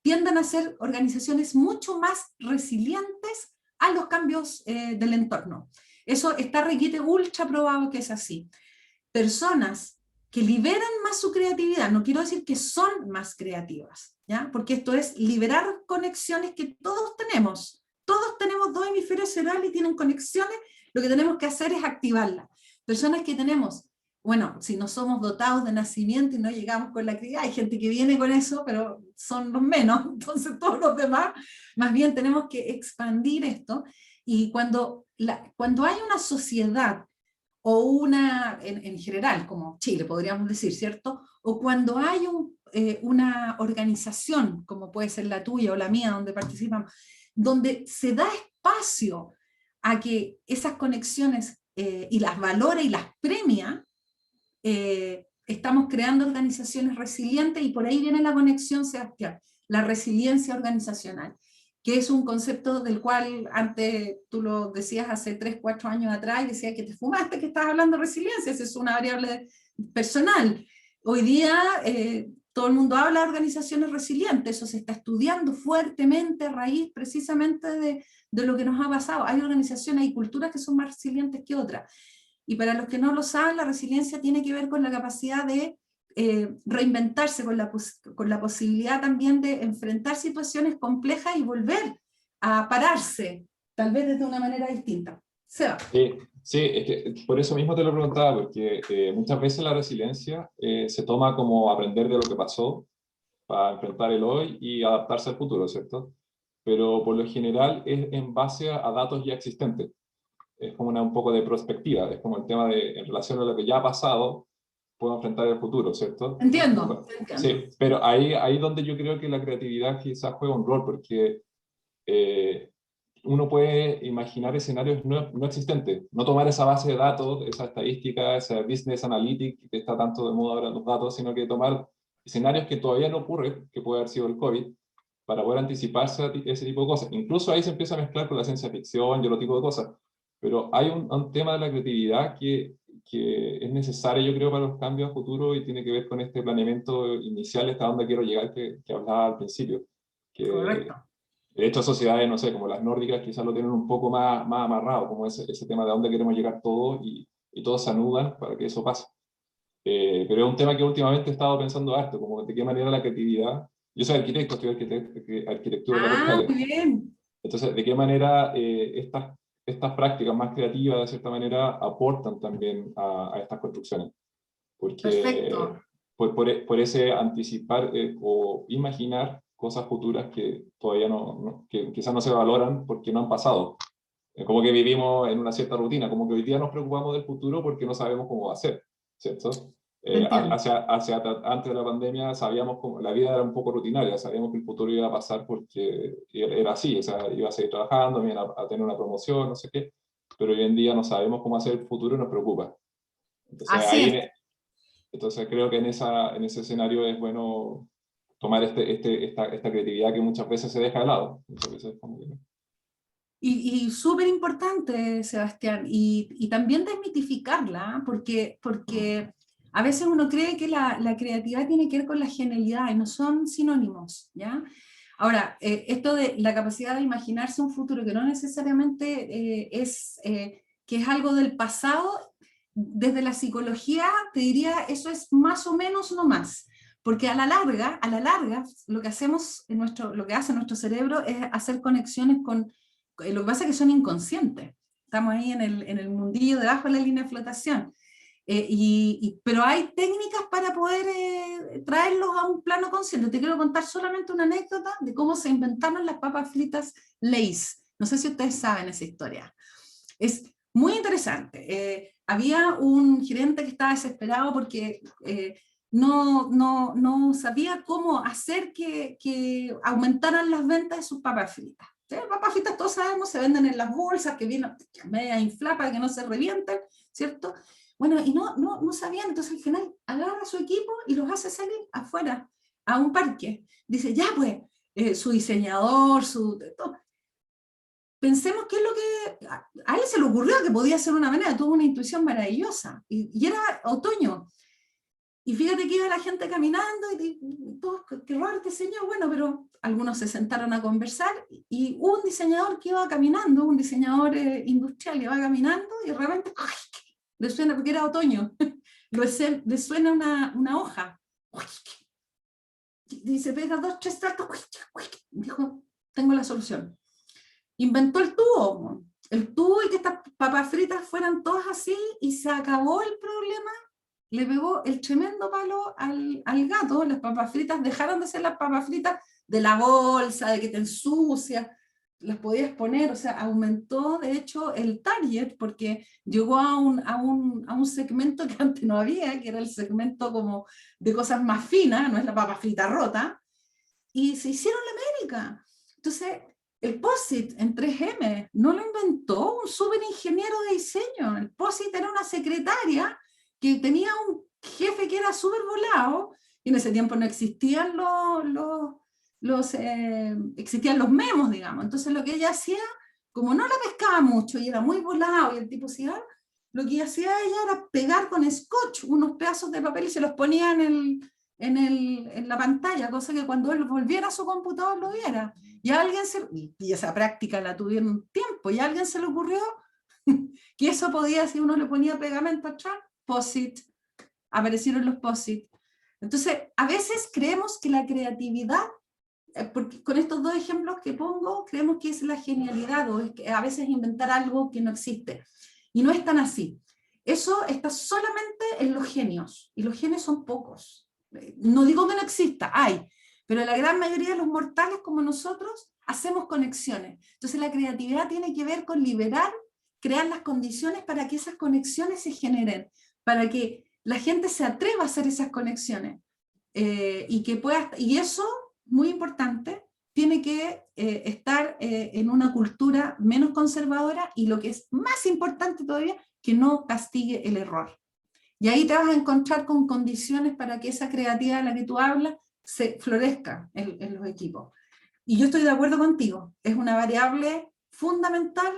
B: tienden a ser organizaciones mucho más resilientes a los cambios del entorno. Eso está requete ultra probado que es así. Personas que liberan más su creatividad, no quiero decir que son más creativas, ¿ya? Porque esto es liberar conexiones que todos tenemos 2 hemisferios cerebrales y tienen conexiones, lo que tenemos que hacer es activarlas. Personas que tenemos, bueno, si no somos dotados de nacimiento y no llegamos con la creatividad, hay gente que viene con eso, pero son los menos, entonces todos los demás, más bien tenemos que expandir esto, y cuando hay una sociedad, o en general, como Chile podríamos decir, ¿cierto? O cuando hay una organización, como puede ser la tuya o la mía, donde participamos, donde se da espacio a que esas conexiones y las valora y las premia, estamos creando organizaciones resilientes, y por ahí viene la conexión, Sebastián, la resiliencia organizacional. que es un concepto del cual antes tú lo decías hace 3, 4 años atrás, y decías que te fumaste, que estás hablando de resiliencia, esa es una variable personal. Hoy día todo el mundo habla de organizaciones resilientes, eso se está estudiando fuertemente a raíz precisamente de lo que nos ha pasado. Hay organizaciones, hay culturas que son más resilientes que otras. Y para los que no lo saben, la resiliencia tiene que ver con la capacidad de reinventarse, con la posibilidad también de enfrentar situaciones complejas y volver a pararse, tal vez desde una manera distinta. Seba.
D: Sí, sí, es que por eso mismo te lo preguntaba, porque muchas veces la resiliencia se toma como aprender de lo que pasó para enfrentar el hoy y adaptarse al futuro, ¿cierto? Pero por lo general es en base a datos ya existentes. Es como un poco de perspectiva, es como el tema de, en relación a lo que ya ha pasado, puedo enfrentar el futuro, ¿cierto?
B: Entiendo.
D: Sí, pero ahí donde yo creo que la creatividad quizás juega un rol, porque uno puede imaginar escenarios no existentes, no tomar esa base de datos, esa estadística, esa business analytics que está tanto de moda ahora en los datos, sino que tomar escenarios que todavía no ocurren, que puede haber sido el COVID, para poder anticiparse a ese tipo de cosas. Incluso ahí se empieza a mezclar con la ciencia ficción y otro tipo de cosas. Pero hay un tema de la creatividad que es necesario, yo creo, para los cambios a futuro y tiene que ver con este planeamiento inicial, hasta dónde quiero llegar, que hablaba al principio.
B: Correcto.
D: De hecho, sociedades, no sé, como las nórdicas, quizás lo tienen un poco más amarrado, como ese tema de dónde queremos llegar todos y todos se anudan para que eso pase. Pero es un tema que últimamente he estado pensando harto, como de qué manera la creatividad... Yo soy arquitecto, estudié arquitectura en la
B: Ah,
D: Portales.
B: muy bien.
D: Entonces, ¿de qué manera estas prácticas más creativas, de cierta manera, aportan también a estas construcciones? Porque
B: Perfecto.
D: por ese anticipar o imaginar cosas futuras que todavía que quizás no se valoran porque no han pasado. Como que vivimos en una cierta rutina, como que hoy día nos preocupamos del futuro porque no sabemos cómo va a ser, ¿cierto?
B: Entiendo.
D: Antes de la pandemia sabíamos cómo la vida era un poco rutinaria, sabíamos que el futuro iba a pasar porque era así, o sea, iba a seguir trabajando, iba a tener una promoción, no sé qué, pero hoy en día no sabemos cómo hacer el futuro y nos preocupa. Entonces
B: Así es.
D: entonces creo que en ese escenario es bueno tomar esta creatividad que muchas veces se deja de lado. Muchas veces como que...
B: Y súper importante, Sebastián, y también desmitificarla, porque a veces uno cree que la creatividad tiene que ver con la genialidad, y no son sinónimos, ¿ya? Ahora, esto de la capacidad de imaginarse un futuro que no necesariamente que es algo del pasado, desde la psicología te diría, eso es más o menos no más. Porque a la larga, lo que hacemos lo que hace nuestro cerebro es hacer conexiones con... Lo que pasa es que son inconscientes. Estamos ahí en el mundillo debajo de la línea de flotación. Pero hay técnicas para poder traerlos a un plano consciente. Te quiero contar solamente una anécdota de cómo se inventaron las papas fritas Lay's. No sé si ustedes saben esa historia. Es muy interesante. Había un gerente que estaba desesperado porque no sabía cómo hacer que aumentaran las ventas de sus papas fritas. Papas fritas, todos sabemos, se venden en las bolsas, que vienen media infladas para que no se revienten, ¿cierto? Bueno, y no sabían, entonces al final agarra a su equipo y los hace salir afuera, a un parque. Dice, ya pues, su diseñador, todo. Pensemos qué es lo que... A él se le ocurrió que podía ser una manera, tuvo una intuición maravillosa, y era otoño. Y fíjate que iba la gente caminando y todos, qué raro este señor, bueno, pero algunos se sentaron a conversar y un diseñador que iba caminando, un diseñador industrial, iba caminando y de repente ¡ay! Le suena, porque era otoño, le suena una hoja. Y se pega 2, 3 saltos, dijo, tengo la solución. Inventó el tubo y que estas papas fritas fueran todas así y se acabó el problema. Le pegó el tremendo palo al gato, las papas fritas dejaron de ser las papas fritas de la bolsa, de que te ensucias, las podías poner, o sea, aumentó de hecho el target porque llegó a un segmento que antes no había, que era el segmento como de cosas más finas, no es la papa frita rota, y se hicieron la América. Entonces, el POSIT en 3M no lo inventó un súper ingeniero de diseño, el POSIT era una secretaria que tenía un jefe que era súper volado, y en ese tiempo no existían existían los memos, digamos. Entonces lo que ella hacía, como no la pescaba mucho y era muy volado y el tipo se iba, lo que hacía ella era pegar con scotch unos pedazos de papel y se los ponía en la pantalla, cosa que cuando él volviera a su computador lo viera. Y esa práctica la tuvieron un tiempo, y a alguien se le ocurrió que eso podía, si uno le ponía pegamento atrás, post-it, aparecieron los post-it. Entonces, a veces creemos que la creatividad, porque con estos dos ejemplos que pongo, creemos que es la genialidad, o es que a veces inventar algo que no existe. Y no es tan así. Eso está solamente en los genios, y los genios son pocos. No digo que no exista, hay, pero la gran mayoría de los mortales como nosotros hacemos conexiones. Entonces la creatividad tiene que ver con liberar, crear las condiciones para que esas conexiones se generen, para que la gente se atreva a hacer esas conexiones. Y eso, muy importante, tiene que estar en una cultura menos conservadora, y lo que es más importante todavía, que no castigue el error. Y ahí te vas a encontrar con condiciones para que esa creatividad de la que tú hablas se florezca en los equipos. Y yo estoy de acuerdo contigo, es una variable fundamental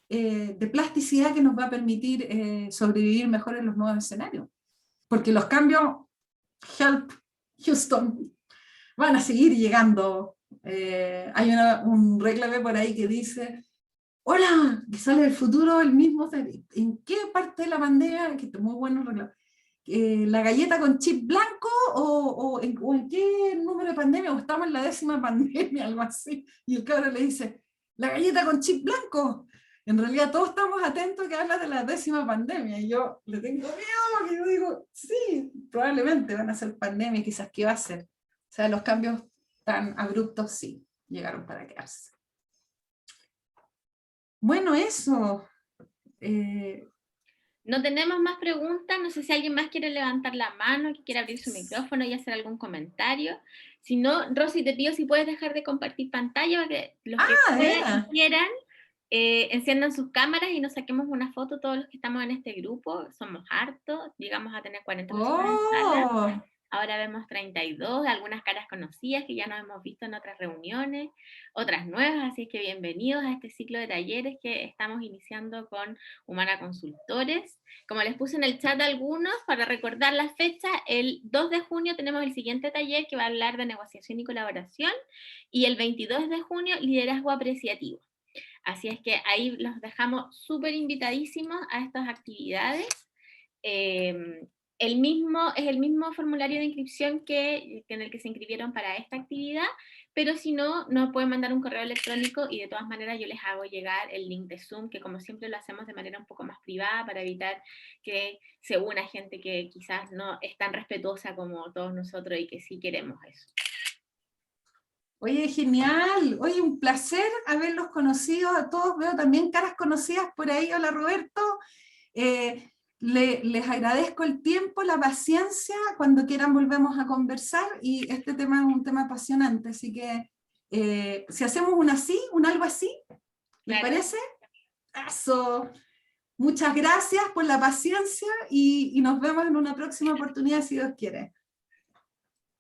B: de plasticidad que nos va a permitir sobrevivir mejor en los nuevos escenarios. Porque los cambios, help, Houston, van a seguir llegando. Hay un reclame por ahí que dice, hola, que sale del futuro el mismo, ¿en qué parte de la pandemia? Que muy bueno el reclame. ¿La galleta con chip blanco o en qué número de pandemia? ¿O estamos en la 10ª pandemia? Algo así. Y el cabrón le dice, la galleta con chip blanco. En realidad todos estamos atentos a que habla de la 10ª pandemia, y yo le tengo miedo, porque yo digo, sí, probablemente van a ser pandemia, quizás qué va a ser. O sea, los cambios tan abruptos sí, llegaron para quedarse. Bueno, eso.
A: No tenemos más preguntas, no sé si alguien más quiere levantar la mano, que quiera abrir su micrófono y hacer algún comentario. Si no, Rosy, te pido si puedes dejar de compartir pantalla para que los que quieran enciendan sus cámaras y nos saquemos una foto todos los que estamos en este grupo. Somos hartos, llegamos a tener 40 personas en sala. Ahora vemos 32, algunas caras conocidas que ya nos hemos visto en otras reuniones, otras nuevas, así que bienvenidos a este ciclo de talleres que estamos iniciando con Humana Consultores. Como les puse en el chat a algunos, para recordar la fecha, el 2 de junio tenemos el siguiente taller que va a hablar de negociación y colaboración, y el 22 de junio, liderazgo apreciativo. Así es que ahí los dejamos súper invitadísimos a estas actividades. Es el mismo formulario de inscripción que en el que se inscribieron para esta actividad, pero si no, nos pueden mandar un correo electrónico y de todas maneras yo les hago llegar el link de Zoom, que como siempre lo hacemos de manera un poco más privada para evitar que se una gente que quizás no es tan respetuosa como todos nosotros y que sí queremos eso.
B: Oye, genial. Oye, un placer haberlos conocido a todos. Veo también caras conocidas por ahí. Hola, Roberto. Les agradezco el tiempo, la paciencia. Cuando quieran volvemos a conversar, y este tema es un tema apasionante, así que si hacemos algo así, ¿les parece? Eso. Muchas gracias por la paciencia y nos vemos en una próxima oportunidad, si Dios quiere.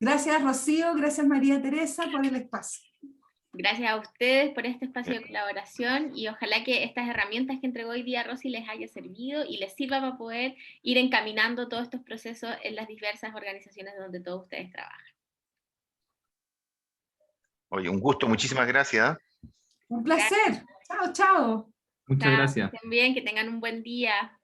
B: Gracias, Rocío, gracias, María Teresa, por el espacio.
A: Gracias a ustedes por este espacio de colaboración, y ojalá que estas herramientas que entregó hoy día Rosy les haya servido y les sirva para poder ir encaminando todos estos procesos en las diversas organizaciones donde todos ustedes trabajan.
E: Oye, un gusto, muchísimas gracias.
B: Un placer. Gracias. Chao, chao.
F: Muchas gracias.
A: También que tengan un buen día.